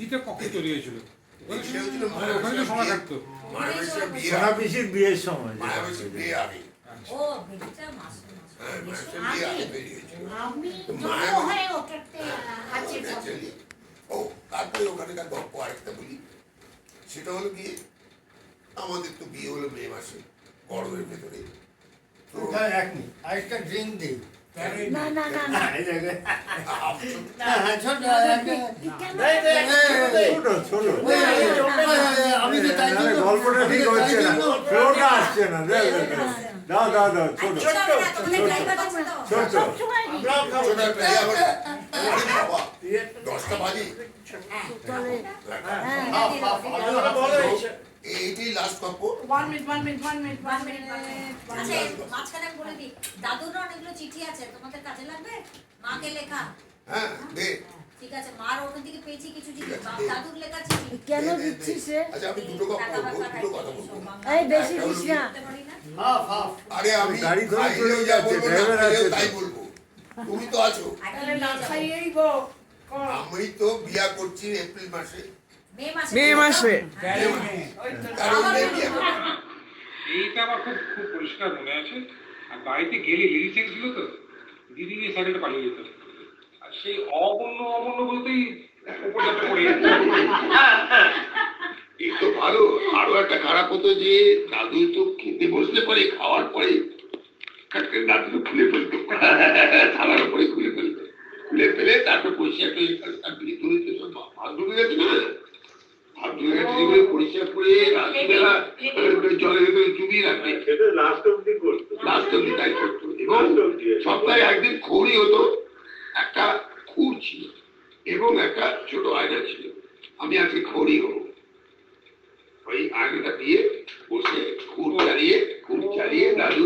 বিধিটা কখন তৈরি হয়েছিল? ওখানে তো সময় থাকতো। সোনা পিসির বিয়ের সময়। মায়াবতীর বিয়ে আগে। ও বিধিটা মাস হ্যাঁ, মায়াবতীর বিয়ে আগে তৈরি হয়েছিল। আমি মায়াবতী- হয়ে ওটাতে আছে Actually, ও তারপরে ওখানকার গল্প আরেকটা বলি, সেটা হলো গিয়ে আমাদের তো বিয়ে হলো মে মাসে গরমের ভেতরে। তো এক মিনিট আরেকটা ড্রিঙ্ক দিই। না না না না ছোট ছোট আমি তো তাই জন্য গল্পটা ঠিক হচ্ছে না, ফ্লোটা আসছে না। দাও দাও দাও ছোট ছোট সবসময় ছোট একটা ইয়ে আবার, আরে বাবা, 10টা বাজে। এইটাই লাস্ট গল্প। আচ্ছা মাঝখানে বলে দিই দাদুর অনেকগুলো চিঠি আছে তোমাদের কাজে লাগবে মাকে লেখা হ্যাঁ, দে। ঠিক আছে মার ওখান থেকে পেয়েছি কিছু চিঠি ঠিক আছে, দে। দাদুর লেখা চিঠি কেন দে, দে, দিচ্ছিস দে। রে? আচ্ছা, আমি দুটো গল্প বলবো, দুটো কথা বলবো। এই বেশি দিস না। করতে পারি না হাফ হাফ আরে আমি গাড়ি ধরে খাইলেও চলে যা যাচ্ছে, বলবো, না ড্রাইভার খাইলেও আছে তো। তাই বলবো। তুমি তো আছো। আমি তো বিয়া করছি এপ্রিল মাসে। মে মাসে কারণ এই বিয়ে করবো। এইটা আমার খুব খুব পরিষ্কার মনে আছে। আর বাড়িতে গেলে লেডি সেক্স ছিল তো, দিদি নিয়ে সাইকেলটা পালিয়ে যেত। আর সেই অবন্য অবন্য বলতেই উপর যাত্রা পড়ে যেত। এই তো ভালো। আরো একটা খারাপ হতো যে দাদু তো খেতে বসলে পরে খাওয়ার পরে দাদু খুলে ফেলতো, থালার উপরে খুলে ফেলতো, খুলে ফেলে তারপর পরিষ্কার করে তার ভিতরে তো সব ভাত ঢুকে গেছে না, ভাত ঢুকে গেছে যেগুলো পরিষ্কার করে রাত্রিবেলা জলের ভেতরে চুবিয়ে রাখবে, লাস্ট অব্দি তাই করতো। এবং সপ্তাহে একদিন খড়ি হতো, একটা খুর ছিল এবং একটা ছোট আয়না ছিল। আমি আজকে খড়ি হবো, ওই আয়নাটা দিয়ে বসে খুর চালিয়ে দাদু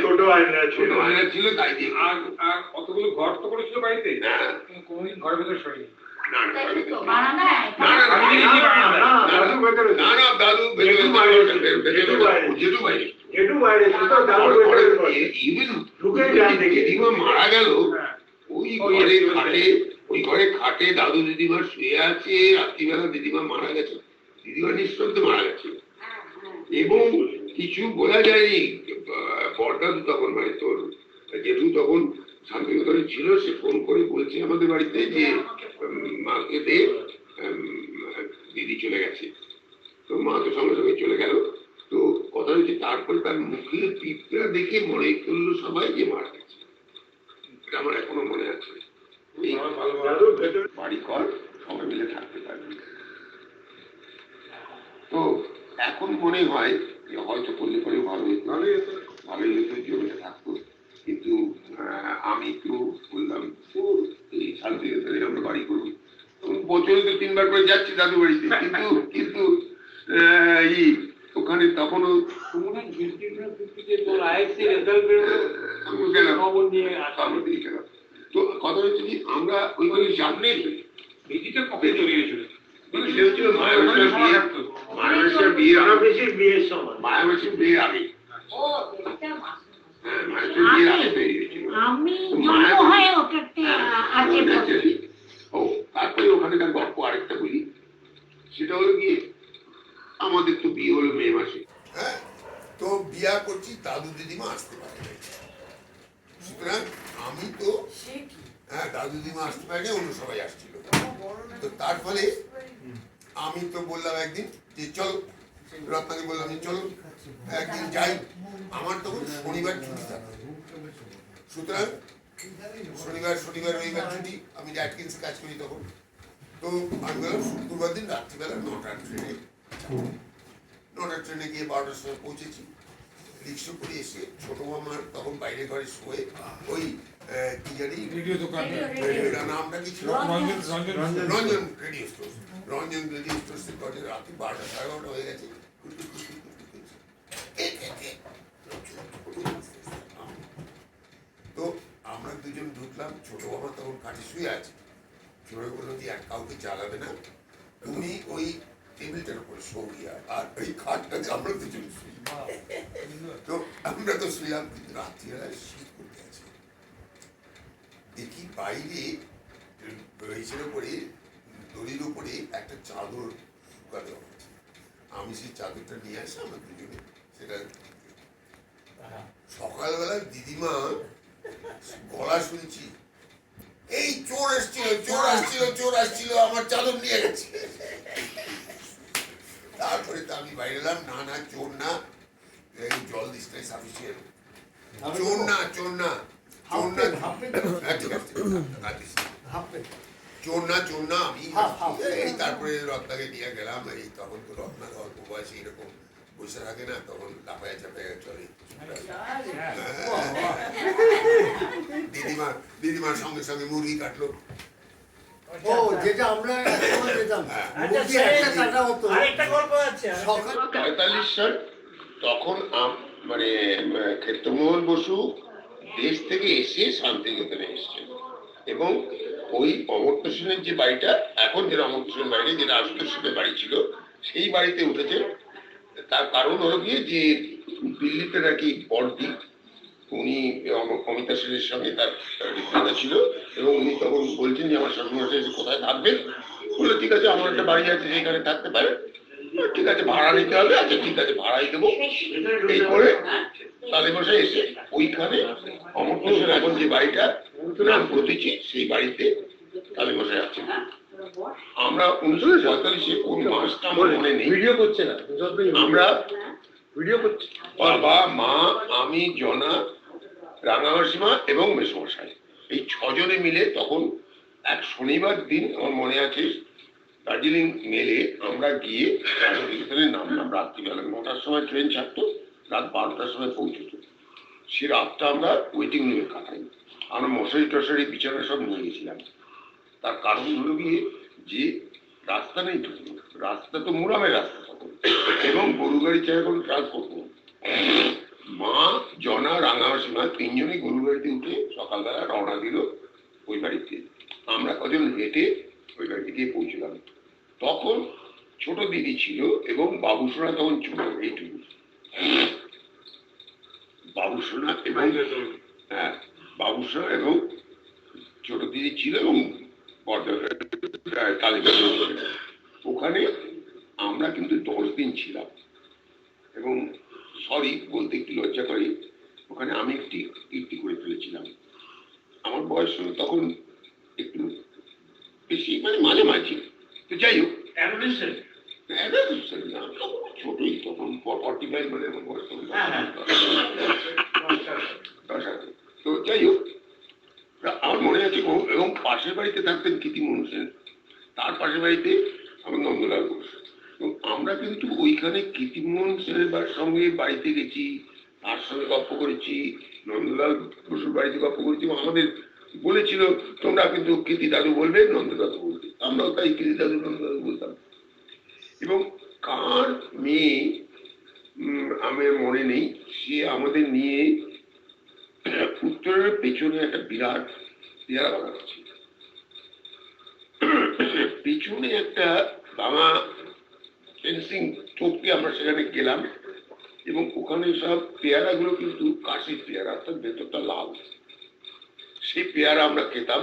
ছোট আয়না ছিল তাই দিয়ে আর আর অতগুলো ঘর তো করেছিল বাড়িতে, হ্যাঁ। কিন্তু কোনোদিন ঘরের ভেতরে শোয়নি। না না দাদু দিদিমা মারা গেল, ওই ঘরে খাটে দাদু দিদিমা শুয়ে আছে, রাত্রিবেলা দিদিমা মারা গেছে, দিদিমা নিঃশব্দে মারা গেছে এবং কিছু বোঝা যায়নি। বড়দাদু তখন মানে তোর জেঠু তখন শান্তিনিকেতনে ছিল, সে ফোন করে বলছে আমাদের বাড়িতে যে মাকে দে, দিদি চলে গেছে। তো মা তো সঙ্গে সঙ্গে চলে গেল। তো কথা হচ্ছে তারপরে তার মুখের পিঁপড়া দেখে মনে করলো সবাই যে মারা গেছে। এটা আমার এখনো মনে আছে। বাড়ি ঘর সবাই মিলে থাকতে পারবে। তো এখন মনে হয় যে হয়তো করলে পরে ভালোই হতো, জমিতে থাকতো। কিন্তু আমি একটু বললাম এই শান্তিনিকেতনে আমরা বাড়ি করবো, বছরে তো 3 বার করে যাচ্ছি দাদু বাড়িতে, কিন্তু ওখানে তখনও তো কথা হচ্ছে কি আমরা ওইখানে সামনে বিধিটা কখন তৈরি হয়েছিল? সে হচ্ছিল মায়াবতীর বিয়ের সময়, মায়াবতীর বিয়ে আগে। ও বিধিটা মাস হ্যাঁ, মায়াবতীর বিয়ের আগে তৈরি হয়েছিল। আমি জন্ম হয়ে ওটাতে আছে ও তারপরে ওখানকার গল্প আরেকটা বলি, সেটা হলো গিয়ে আমাদের তো বিয়ে হলো মে মাসে। হ্যাঁ, তো বিয়া করছি দাদু দিদিমা আসতে পারে নাই। সুতরাং আমি তো হ্যাঁ দাদু দিদিমা আসতে পারেনি, অন্য সবাই আসছিল। তো তার ফলে আমি তো বললাম একদিন যে চলো, রত্নাকে বললাম যে চলো একদিন যাই। আমার তখন শনিবার ছুটি থাকে, সুতরাং শনিবার রবিবার ছুটি, আমি অ্যাটকিন্স কাজ করি তখন। তো আমি বললাম শুক্রবার দিন রাত্রিবেলা 9টার ট্রেনে গিয়ে 12টার সময় পৌঁছেছি। রিক্সা করে এসে ছোট মামার তখন বাইরে ঘরে শুয়ে ওই কি জানি রেডিও দোকান, রেডিওটার নামটা কি ছিল, Ranjan radio store, Ranjan radio store ঘরে রাত্রি 12টা 12:30 হয়ে গেছে। তো আমরা দুজন ঢুকলাম, ছোট মামা তখন কাছে শুয়ে আছে। ছোট বললো যে আর কাউকে জ্বালাবে না, তুমি ওই টেবিলটার উপরে শোয়া আর ওই খাটটাতে আমরা দুজন শুই। তো আমরা তো শুইলাম, কিন্তু রাত্রিবেলায় শীত করতে আছে। দেখি বাইরে হিসেবে করে দড়ির উপরে একটা চাদর শুকা দেওয়া আছে। আমি সেই চাদরটা নিয়ে আসি, আমরা দুজনে সেটা সকালবেলা দিদিমা গলা শুনছি, এই চোর আসছিল, চোর আসছিল, চোর আসছিল, আমার চাদর নিয়ে গেছে। তারপরে তো আমি বাইরে এলাম, না না চোর না, এই জল দিস নাই সাফিসিয়েন্ট, চোর না, চোর না, চোর না, হ্যাঁ ঠিক আছে, চোর না, চোর না, আমি এই তারপরে রত্নাকে নিয়ে গেলাম। এই তখন তো রত্না অল্প বয়সে এরকম বসে থাকে না, তখন লাফায় চাপায় চলে। দিদিমার সঙ্গে সঙ্গে মুরগি কাটলো। ও যেটা আমরা একসময় যেতাম, মুরগি একটা কাটা হতো। সকাল 45 সাল তখন মানে ক্ষেত্রমোহন বসু দেশ থেকে এসে শান্তিনিকেতনে এসেছেন এবং ওই অমর্ত্য সেনের যে বাড়িটা, এখন যে অমর্ত্য সেনের বাড়ি, যেটা আশুতোষ সেনের বাড়ি ছিল, সেই বাড়িতে উঠেছেন। তার কারণ হলো গিয়ে যে দিল্লিতে নাকি বড়দি, উনি অমিতা সেনের সঙ্গে তার রিক্তাটা ছিল এবং উনি তখন বলছেন যে আমার শ্বশুরমশাই এসে কোথায় থাকবেন। বললো ঠিক আছে, আমার একটা বাড়ি আছে যেখানে থাকতে পারে, ঠিক আছে ভাড়া নিতে হবে, আচ্ছা ঠিক আছে ভাড়াই দেবো। এই করে তালেমশাই এসে ওইখানে অমর্ত্য সেন এখন যে বাড়িটা নাম প্রতিচি, সেই বাড়িতে তালেমশাই আছেন। আমরা 1945-এ কোন মাসটা আমার মনে নেই, ভিডিও করছে না, আমরা ভিডিও করছে বাবা, মা, আমি, জনা, রাঙামাসিমা এবং মেসমশাই, এই 6 জনে মিলে তখন এক শনিবার দিন আমার মনে আছে দার্জিলিং মেলে আমরা গিয়ে শান্তিনিকেতনে নামলাম। রাত্রিবেলা 9টার সময় ট্রেন ছাড়তো, রাত 12টার সময় পৌঁছতো। সে রাতটা আমরা ওয়েটিং রুমে কাটাই। আমরা মশারি টশারি বিছানা সব নিয়ে গেছিলাম। তার কারণ হলো গিয়ে যে রাস্তা নেই, রাস্তা তো মুরামের রাস্তা তখন, এবং গরু গাড়ি ছাড়া কোনো ট্রান্সপোর্ট নেই। মা, জনা, রাঙামাসিমা 3 জনই গরু গাড়িতে উঠে সকালবেলা রওনা দিল ওই বাড়িতে। আমরা কজন হেঁটে ওই বাড়িতে গিয়ে পৌঁছলাম। তখন ছোট দিদি ছিল এবং বাবুসোনা তখন ছোট, এইটুকু বাবুসোনা এবং হ্যাঁ বাবুসোনা এবং ছোট দিদি ছিল এবং ওখানে আমরা কিন্তু 10 দিন ছিলাম। এবং সরি বলতে একটু লজ্জা করি, ওখানে আমি একটি কীর্তি করে ফেলেছিলাম। আমার বয়স তখন একটু বেশি, মানে মাঝামাঝি, তো যাই হোক ছোটই তখন 45, মানে আমার বয়স তখন 10। তো যাই হোক আমার মনে আছে এবং পাশের বাড়িতে থাকতেন কীর্তিমোহন সেন, তার পাশের বাড়িতে আমার নন্দলাল ঘোষ। এবং আমরা কিন্তু ওইখানে কীর্তিমোহন সেনের সঙ্গে বাড়িতে গেছি, তার সঙ্গে গল্প করেছি, নন্দলাল ঘোষের বাড়িতে গল্প করেছি। আমাদের বলেছিল তোমরা কিন্তু কীর্তি দাদু বলবে, নন্দ দাদু বলবে, আমরাও তাই কীর্তি দাদু নন্দ দাদু বলতাম। এবং কার মেয়ে আমার মনে নেই, সে আমাদের নিয়ে উত্তরের পেছনে একটা বিরাট পেয়ারা বাগান আছে, পিছনে একটা ভাঙা ফেন্সিং টপকে আমরা সেখানে গেলাম এবং ওখানে সব পেয়ারাগুলো কিন্তু কাশির পেয়ারা, অর্থাৎ ভেতরটা লাল। সেই পেয়ারা আমরা খেতাম।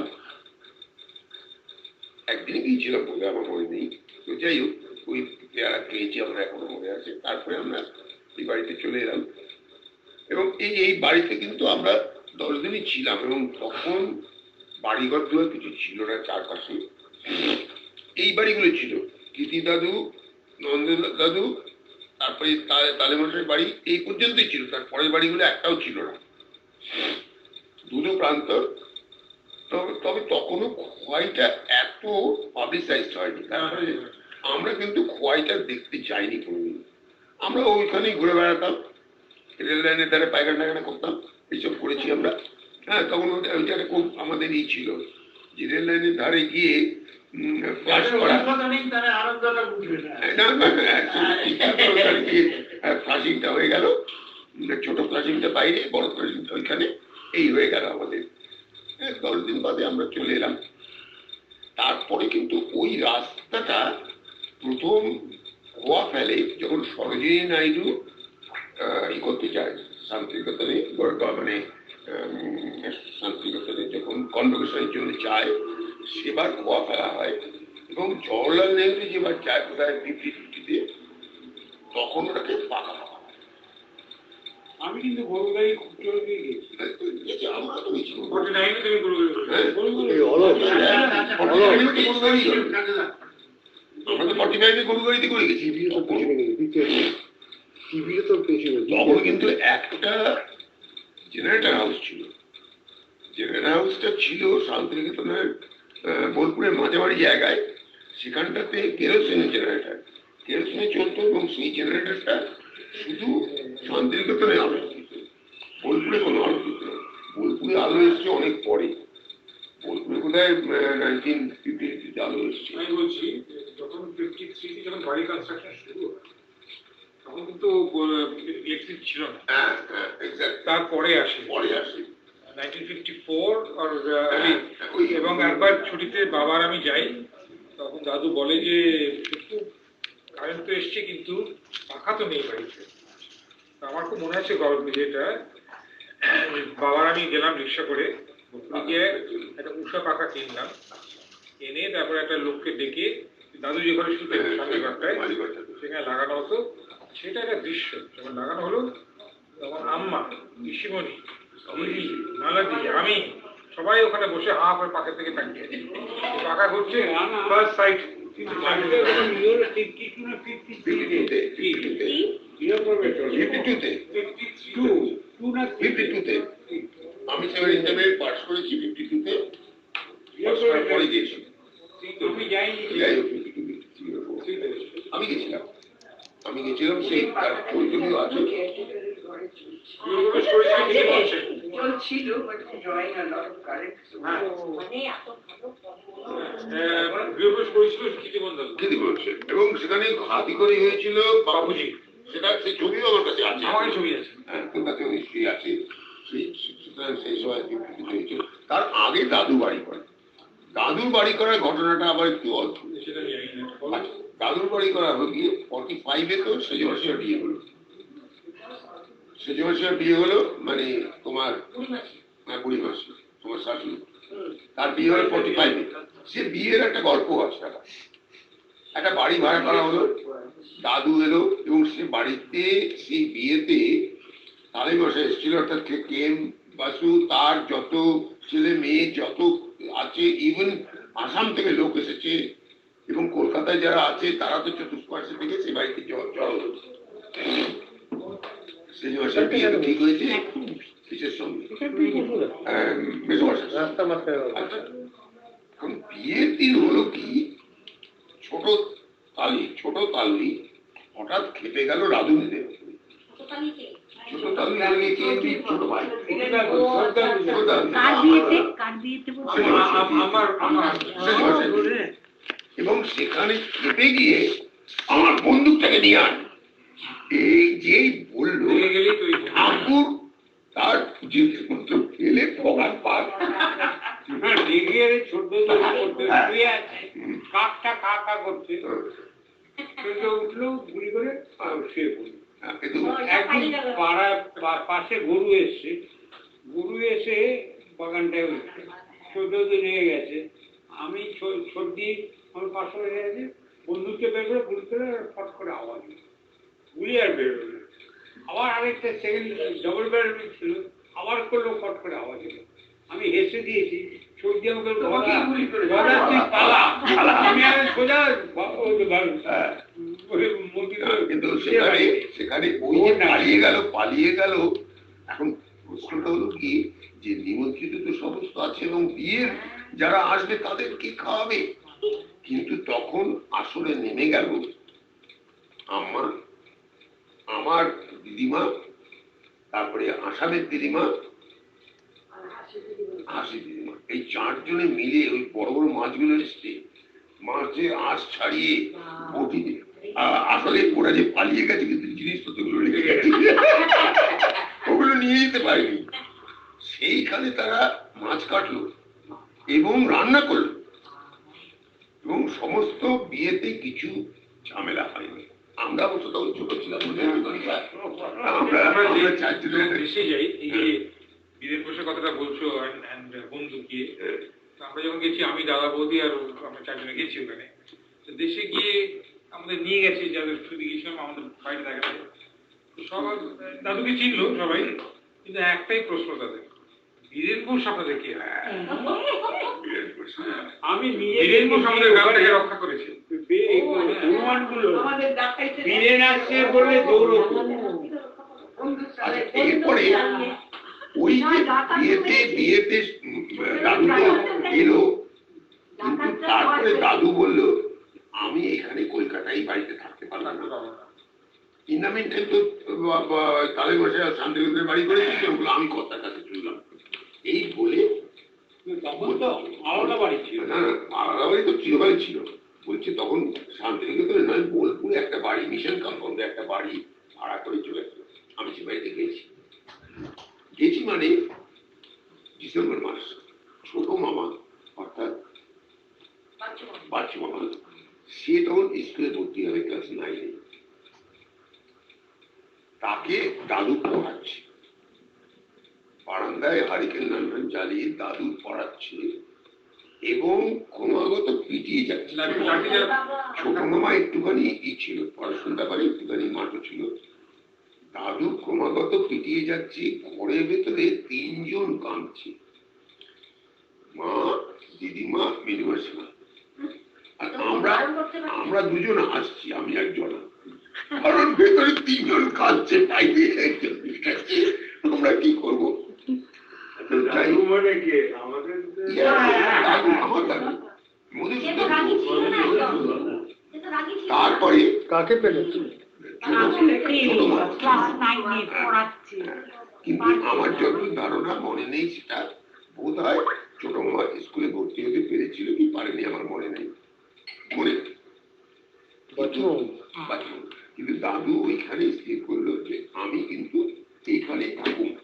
একদিন গিয়েছিলাম বলে আমার মনে নেই, তো যাই হোক ওই পেয়ারা খেয়েছি আমরা, এখনো মনে আছে। তারপরে আমরা এই বাড়িতে চলে এলাম এবং এই বাড়িতে কিন্তু আমরা 10 দিনই ছিলাম। এবং তখন বাড়িঘর দুয়ার কিছু ছিল না চারপাশে, এই বাড়িগুলো ছিল কীর্তি দাদু, নন্দ দাদু, তারপরে তালেমশাই বাড়ি, এই পর্যন্তই ছিল। তার পরের বাড়িগুলো একটাও ছিল না, দুটো প্রান্ত। তবে তখনও খোয়াইটা এত পাবলিসাইজড হয়নি। তারপরে আমরা কিন্তু খোয়াইটা দেখতে যাইনি কোনোদিন, আমরা ওইখানেই ঘুরে বেড়াতাম, রেল লাইনের ধারে পায়খানা টায়খানা করতাম, এইসব করেছি আমরা। হ্যাঁ, তখন ওইটা খুব আমাদের ই ছিল যে রেল লাইনের ধারে গিয়ে ফ্লাশিংটা হয়ে গেল, ছোট ফ্লাশিংটা বাইরে, বড় ফ্লাশিংটা ওইখানে, এই হয়ে গেল আমাদের। 10 দিন বাদে আমরা চলে এলাম। তারপরে কিন্তু ওই রাস্তাটা প্রথম খোয়া ফেলে যখন সরোজিনী নাইডু ই করতে চায় শান্তিনিকেতনে, মানে শান্তিনিকেতনে যখন কনভোকেশনের জন্য চায়, সেবার খোয়া ফেলা হয়। এবং জওহরলাল নেহরু যেবার যায় কোথায় 50-50-তে, তখন ওটাকে পাকা পাকা। আমি কিন্তু গরু গাড়ি খুব জোর দিয়ে গেছি। আমরা তো গেছি। 49 তুমি গরু গাড়ি করেছো। হ্যাঁ। এই অলক, আমরা তো 49-এ গরু গাড়িতে করে গেছি। তখন কিন্তু একটা জেনারেটর হাউস ছিল। জেনারেটর হাউসটা ছিল শান্তিনিকেতনের বোলপুরের মাঝামাঝি জায়গায়। সেখানটাতে কেরোসিনের জেনারেটর, কেরোসিনে চলতো এবং সেই জেনারেটরটা শুধু শান্তিনিকেতনে আলো দিত, বোলপুরে কোনো আলো দিত না। বোলপুরে আলো এসছে অনেক পরে, বোলপুরে বোধহয় 1950-তে আলো এসছে। আমি বলছি যখন 53 যখন বাড়ি কনস্ট্রাকশন শুরু হয় তখন কিন্তু ইলেকট্রিক ছিল না। হ্যাঁ হ্যাঁ, এক্স্যাক্ট। তারপরে আসে পরে আসে 1954 আর এবং একবার ছুটিতে বাবার আমি যাই, তখন দাদু বলে যে একটু কারেন্ট তো এসছে কিন্তু পাখা তো নেই বাড়িতে। তো আমার খুব মনে আছে যেটা বাবার আমি গেলাম রিক্সা করে, গিয়ে একটা উষা পাখা কিনলাম, এনে তারপরে একটা লোককে ডেকে দাদু যে ঘরে শুতে সামনে ঘরটায় সেখানে লাগানো হতো। সেটা একটা দৃশ্য যখন লাগানো হলো তখন আম্মা, পিসিমণি, দিদি, নানাদি, আমি সবাই ওখানে বসে হা করে পাখা থেকে তাকিয়ে আছি। পাখা ঘুরছে ফার্স্ট সাইড আমি 77 পাস করেছি, 52-তে পরে গেছি। আমি যাইনি। আমি গেছিলাম সেই তার চরিত্র আছে। ছিল but drawing a lot of current. মানে এত ভালো গৃহপ্রবেশ করেছিল কীর্তিমন্ডল। খেতে বলছে এবং সেখানে হাতি করে হয়েছিল বাবুজি। সেটা সেই ছবিও আমার কাছে আছে। আমার ছবি আছে। হ্যাঁ, তোর কাছে নিশ্চয়ই আছে। সেই সময় হয়েছিল। তার আগে দাদু বাড়ি করে। দাদুর বাড়ি করার ঘটনাটা আবার একটু অল্প। সেটা আমি জানি না। দাদুর বাড়ি করা গিয়ে 45-এ তো সেজমাসিয়ার বিয়ে হলো। সেজমাসিয়ার বিয়ে হলো মানে তোমার বুড়ি মাসি, তোমার শাশুড়ি, তার বিয়ে হলো 45-এ। সে বিয়ের একটা গল্প আছে। একটা বাড়ি ভাড়া করা হলো, দাদু এলো এবং সে বাড়িতে সেই বিয়েতে তালে বসে এসেছিল, অর্থাৎ কে এম বাসু, তার যত ছেলে মেয়ে যত আছে, ইভেন আসাম থেকে লোক এসেছে এবং কলকাতায় যারা আছে তারা তো চতুষ্পার্শ্ব থেকে সেই বাড়িতে জড়ো হচ্ছে। সেই মাসে বিয়ে তো ঠিক হয়েছে কিসের সঙ্গে, এখন বিয়ের দিন হলো কি, ছোট তালুই হঠাৎ খেপে গেল রাধুনিদের। ছোট তালুই ছোট ভাই এবং সেখানে খেপে গিয়ে আমার বন্দুকটাকে নিয়ে আন। এই যেই বললো ঠাকুর তার জিনিসপত্র ফেলে ফগার পাক কাকটা কাকা করছে, উঠলো গুলি করে শুয়ে পড়লো। একদিন পাশে গরু এসে বাগানটায় উঠছে, 14 দিন হয়ে গেছে। আমি সর্দি আমার পাশে হয়ে গেছে, বন্ধুকে বের করে গুলি করে ফট করে আওয়াজ, গুলি আর বেরোলো না। আবার আরেকটা সেকেন্ড ডবল ব্যারেল ছিল, আবার করলো ফট করে আওয়াজ এলো। আমি হেসে দিয়েছি, সর্দি আমাকে কিন্তু সেখানে পালিয়ে গেল। এখন প্রশ্নটা হলো কি যে নিমন্ত্রিত তো সমস্ত আছে এবং বিয়ের যারা আসবে তাদের কি খাওয়াবে, কিন্তু তখন আসলে নেমে গেল আম্মা, আমার দিদিমা, তারপরে আসামের দিদিমা, হাসি দিদিমা, এই 4 জনে মিলে ওই বড় বড় মাছগুলো এসছে, মাছে আঁশ ছাড়িয়ে বটি দিয়ে। আসলে ওরা যে পালিয়ে গেছে কিন্তু জিনিসপত্রগুলো রেখে গেছে, ওগুলো নিয়ে যেতে পারেনি। সেইখানে তারা মাছ কাটলো এবং রান্না করলো এবং সমস্ত বিয়েতে কিছু ঝামেলা হয়নি। আমরা অবশ্য তখন ছোট ছিলাম, আমরা 4 জনের এসে যাই। এই যে বিয়ের বসে কথাটা বলছো বন্ধু গিয়ে, আমরা যখন গেছি, আমি দাদা বৌদি আর আমরা 4 জনে গেছি ওখানে। তো দেশে গিয়ে আমাদের নিয়ে গেছে, যাদের ছুটি গিয়েছিলাম আমাদের বাড়িতে দেখাতে, সবাই দাদুকে চিনলো সবাই, কিন্তু একটাই প্রশ্ন তাদের, বীরেন ঘোষ আপনাদের কে? আমি বীরেন ঘোষ আমাদের গ্রামটাকে রক্ষা করেছে। অনুমানগুলো আমাদের ডাকাইতে বীরেন আসছে বলে দৌড়তো। আচ্ছা, এরপরে ওই যে বিয়েতে দাদু তো এলো, কিন্তু তারপরে দাদু বলল আমি এখানে কলকাতায় বাড়িতে থাকতে পারলাম না। ইন্দামিনটাই তো তাদের বসে শান্তিনিকেতনের বাড়ি করে দিচ্ছে, ওগুলো আমি কর্তার কাছে চললাম। এই বলে তখন তো আলাদা বাড়ি ছিল। না না, আলাদা বাড়ি তো চিরকালই ছিল। বলছে তখন শান্তিনিকেতনে নয়, বোলপুরে একটা বাড়ি, মিশন কম্পাউন্ডে একটা বাড়ি ভাড়া করে চলে গেল। আমি সে বাড়িতে গেছি মানে ডিসেম্বর মাস। ছোট মামা অর্থাৎ বাচ্চু মামা, সে তখন স্কুলে ভর্তি হবে ক্লাস 9-এ। তাকে দাদু পড়াচ্ছে, বারান্দায় হারিকেন লন্ডন জ্বালিয়ে দাদু পড়াচ্ছে এবং ক্রমাগত পিটিয়ে যাচ্ছে। ছোট মামা একটুখানি ছিল, পড়াশোনার ব্যাপারে একটুখানি মাঠও ছিল। দাদু ক্রমাগত পিটিয়ে যাচ্ছে, ঘরের ভেতরে 3 জন কাঁদছে, মা, দিদিমা, মিনিমাসিমা। আর আমরা 2 জন আসছি, আমি একজন। কারণ ভেতরে 3 জন কাঁদছে, বাইরে একজন কাঁদছে, আমরা কি করবো? তারপরে কাকে পেলেছি? কিন্তু আমার যত ধারণা মনে নেই, সেটা বোধ হয় ছোট মামা স্কুলে ভর্তি হতে পেরেছিল কি পারেনি আমার মনে নেই, মনে নেই। কিন্তু দাদু ওইখানে স্থির করলো যে আমি কিন্তু এইখানে থাকুক।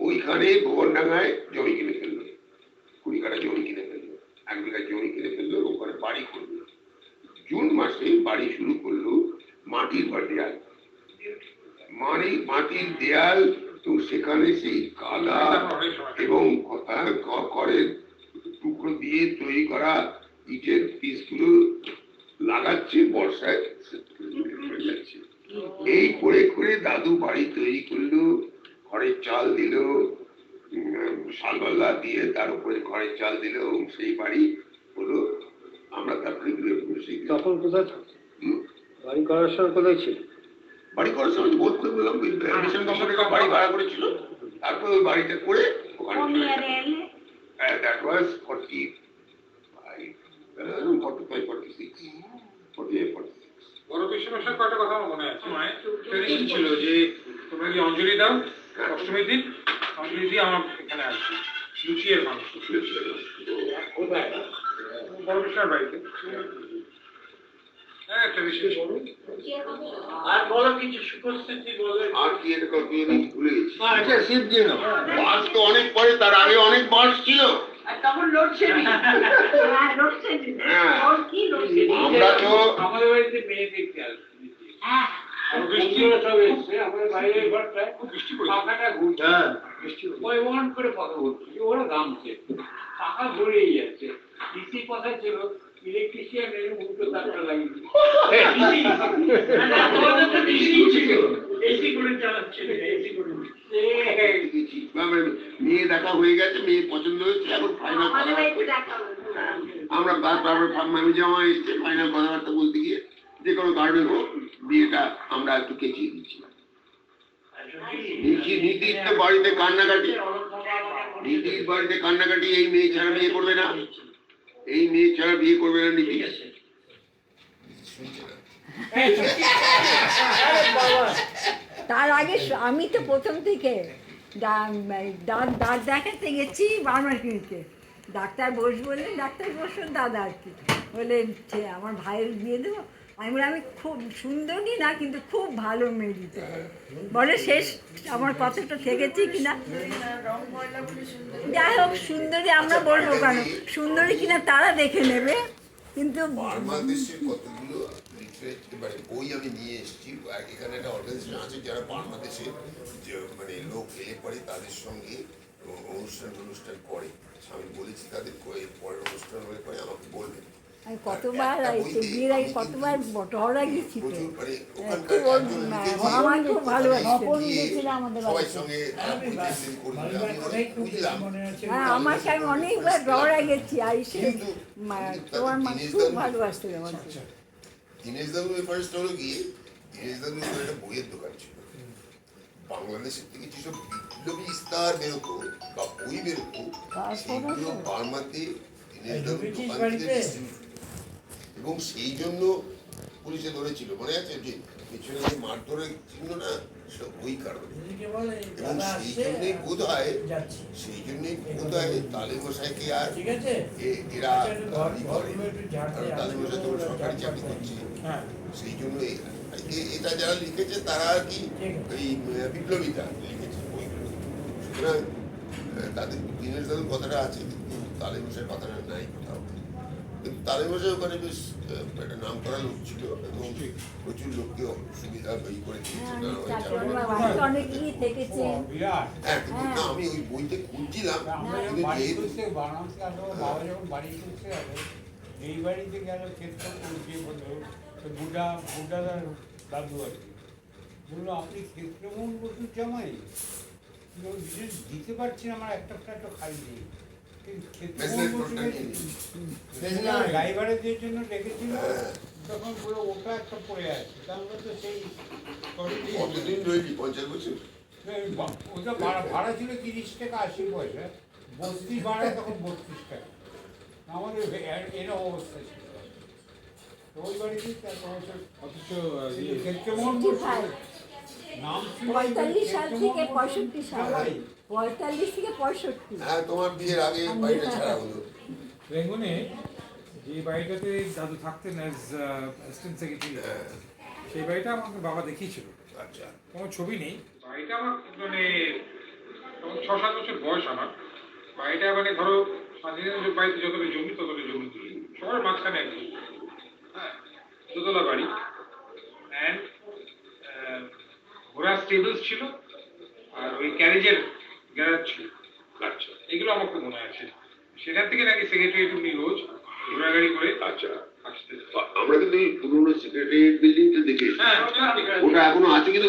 ওইখানে ভুবনডাঙ্গায় জমি কিনে ফেললো, 20 কাঠা জমি কিনে ফেললো, 1 বিঘা জমি কিনে ফেললো, ওখানে বাড়ি করলো। জুন মাসে বাড়ি শুরু করলো, মাটির দেয়াল, মাটির দেয়াল। তো সেখানে সেই কাদা এবং খড়ের টুকরো দিয়ে তৈরি করা ইটের পিসগুলো লাগাচ্ছে, বর্ষায় যাচ্ছে। এই করে করে দাদু বাড়ি তৈরি করলো, ঘরের চাল দিল, শালবাল্লা দিয়ে তার উপরে ঘরের চাল দিল, সেই বাড়ি হলো। আমরা তারপরে তখন কোথায় বাড়ি করার সময় কোথায় ছিল? বাড়ি করার সময় বোধ করে বললাম মিশন কোম্পানির বাড়ি ভাড়া করেছিল, তারপরে ওই বাড়িতে করে ওখানে that was 45, 45, 46, 48, 46। বড় বিশ্বনাথের কয়টা কথা আমার মনে আছে। ট্রেডিশন ছিল যে তোমরা কি অঞ্জলি দাও, অষ্টমীর দিন অঞ্জলি দিয়ে আমার এখানে আসবে লুচিয়ের মাংস। কোথায়? বড় বিশ্বনাথ বাড়িতে। হ্যাঁ, ট্রেডিশন ছিল। আর বলো কিছু সুখস্মৃতি বলে। আর কি এটা কপি ভুলে গেছি। আচ্ছা, শিবজি না বাস তো অনেক পরে, তার আগে অনেক বাস ছিল। আর তখন লোডশেডিং। লোডশেডিং। ওর কি লোডশেডিং? আমরা তো আমাদের বাড়িতে মেয়ে দেখতে আসবে। হ্যাঁ বন্ধুরা সব এসছে, আমাদের বাইরের ঘরটায় খুব বৃষ্টি পড়েছে। পাখাটা ঘুরছে। হ্যাঁ ওই ওয়ান করে পাখা ঘুরছে, ওরা ঘামছে, পাখা ঘুরেই যাচ্ছে। ইসি কথা ছিল ইলেকট্রিশিয়ান এর উল্টো তারটা লাগিয়ে এসি করে চালাচ্ছিল, এসি করে মেয়ে দেখা হয়ে গেছে, মেয়ে পছন্দ হয়েছে, এখন ফাইনাল আমরা মামি জামা এসছে, ফাইনাল কথাবার্তা বলতে গিয়ে যে কোনো কারণে হোক বিয়েটা আমরা একটু কেচিয়ে দিচ্ছি। নীতির তো বাড়িতে কান্নাকাটি, নীতির বাড়িতে কান্নাকাটি, এই মেয়ে ছাড়া বিয়ে করবে না, এই মেয়ে ছাড়া বিয়ে করবে না নীতি। শুনছে না। তার আগে আমি তো প্রথম থেকে দাঁত দেখাতে গেছি বার্মার ক্লিনিকে। ডাক্তার বললেন ডাক্তার বসুন দাদা আর কি বলে আমার ভাইয়ের বিয়ে দেবো। আমি বলি আমি খুব সুন্দরী না, কিন্তু খুব ভালো মেয়ে দিতে পারি। বলে শেষ আমার কথাটা থেকেছি কিনা। যাই হোক, সুন্দরী আমরা বলবো কেন, সুন্দরী কিনা তারা দেখে নেবে। কিন্তু বাংলাদেশের কতগুলো মানে বই আমি নিয়ে এসেছি। এখানে একটা অর্গানাইজেশন আছে যারা বাংলাদেশে মানে লোক এলে পরে তাদের সঙ্গে অনুষ্ঠান করে। আমি বলেছি তাদের পরের অনুষ্ঠান হলে পরে আমাকে বলবেন। আমি কতবার একটা এই বইতে বিয়ের আগে আমি কতবার কিন্তু বটহরা গেছি তো প্রচুর মানে খুব ওখানকার ওর একজন আমার লিখেছে, খুব ভালোবাসতেন গিয়ে সবার সঙ্গে বইতে সেদিন করলাম, আমি অনেক বুঝলাম। হ্যাঁ আমাকে আমি অনেকবার ডহরা গেছি আর সে কিন্তু তোমার মা খুব ভালোবাসতেন আমাকে দীনেশ দাদুর ফার্স্ট হলো কি, দীনেশ দাদুর একটা বইয়ের দোকান ছিল। বাংলাদেশের থেকে যেসব বিপ্লবী ইস্তাহার বেরোতো বা বই বেরোতো সেগুলো বার্মাতে দীনেশ দাদুর দোকান থেকে distribute হতো। এবং সেই জন্য পুলিশে ধরেছিল, মনে আছে যে পেছনে যে মারধরের চিহ্ন না, সেটা ওই কারণে। এবং সেই জন্যই বোধ হয় তালে মশাইকে আর এরা ই করে, কারণ তালে মশাই তো সরকারি চাকরি করছে, সেই জন্য এটা যারা লিখেছে তারা আর কি ওই বিপ্লবীটা লিখেছে বইগুলো। সুতরাং তাদের দীনেশ দাদুর কথাটা আছে, কিন্তু তালে মশাইয়ের কথাটা নাই কোথাও। কিন্তু তালে মশাই ওখানে বেশ একটা নাম করা লোক ছিল এবং প্রচুর লোককে সুবিধা ই করে দিয়েছে। অনেকেই থেকেছে হ্যাঁ, কিন্তু না, আমি ওই বইতে খুঁজছিলাম, কিন্তু যেহেতু বাবা যখন বাড়ি করতে গেল, এই বাড়িতে গেল ক্ষেত্র যে বললো বুড্ডা দাদু আর কি বললো, আপনি ক্ষেত্রমোহন বসুর জামাই দিতে পারছি না, আমার একটা খালি নেই। ড্রাইভারের যে জন্য ডেকেছিল তখন পুরো ওটা একটা পড়ে আছে, তারপরে তো সেই কতদিন রয়েছি, 50 বছর। ওটা ভাড়া ছিল 30 টাকা 80 পয়সা, বস্তি ভাড়া তখন 32 টাকা। আমাদের এরকম অবস্থা ছিল। তো ওই বাড়িতে অথচ ক্ষেত্রমোহন নাম ছিল 45 সাল থেকে 65 সাল 45 থেকে 65। হ্যাঁ, তোমার বিয়ের আগে বাড়িটা ছাড়া হলো। রেঙ্গুনে যে বাড়িটাতে দাদু থাকতেন অ্যাজ অ্যাসিস্ট্যান্ট সেক্রেটারি, সেই বাড়িটা আমাকে বাবা দেখিয়েছিল। আচ্ছা, কোনো ছবি নেই। বাড়িটা আমার মানে তখন 6-7 বছর বয়স আমার। বাড়িটা মানে ধরো স্বাধীনতার বাড়িতে যতটা জমি ততটা জমি সবার মাঝখানে একদম, হ্যাঁ, দোতলা বাড়ি। অ্যান্ড ঘোড়ার স্টেবলস ছিল আর ওই ক্যারেজের গ্যারাজ ছিল। আচ্ছা এগুলো আমার খুব মনে আছে। সেখান থেকে নাকি সেক্রেটারি উনি রোজ ঘোড়াগাড়ি করে আচ্ছা, আসতে। আমরা কিন্তু এই পুরোনো সেক্রেটারিয়েট বিল্ডিংটা দেখে এসেছি। হ্যাঁ, ওটা এখনো আছে, কিন্তু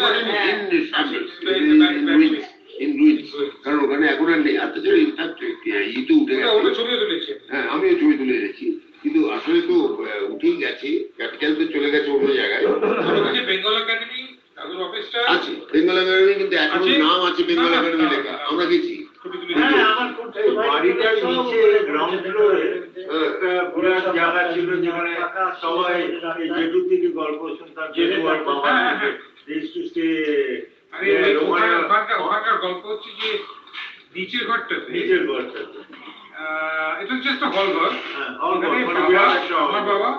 ইন রুইন্স, কারণ ওখানে এখন আর নেই। আচ্ছা, ইতে উঠে গেছে। ওটা ছবিও তুলেছে। হ্যাঁ, আমিও ছবি তুলে এনেছি, কিন্তু আসলে তো উঠেই গেছে, ক্যাপিটাল তো চলে গেছে অন্য জায়গায়। বেঙ্গল একাডেমি দাদুর অফিসটা আছে বেঙ্গল একাডেমি, কিন্তু এখনো নাম আছে বেঙ্গল একাডেমি লেখা, আমরা গেছি। ছবি তুলে বাড়িটার নিচে গ্রাউন্ড ফ্লোরে একটা বিরাট জায়গা ছিল, যেখানে সবাই জেঠুর থেকে গল্প শুনতাম। জেঠু আর বাবা ওখানকার গল্প হচ্ছে যে নিচের ঘরটাতে এটা হচ্ছে একটা হল ঘর। আমার বাবা,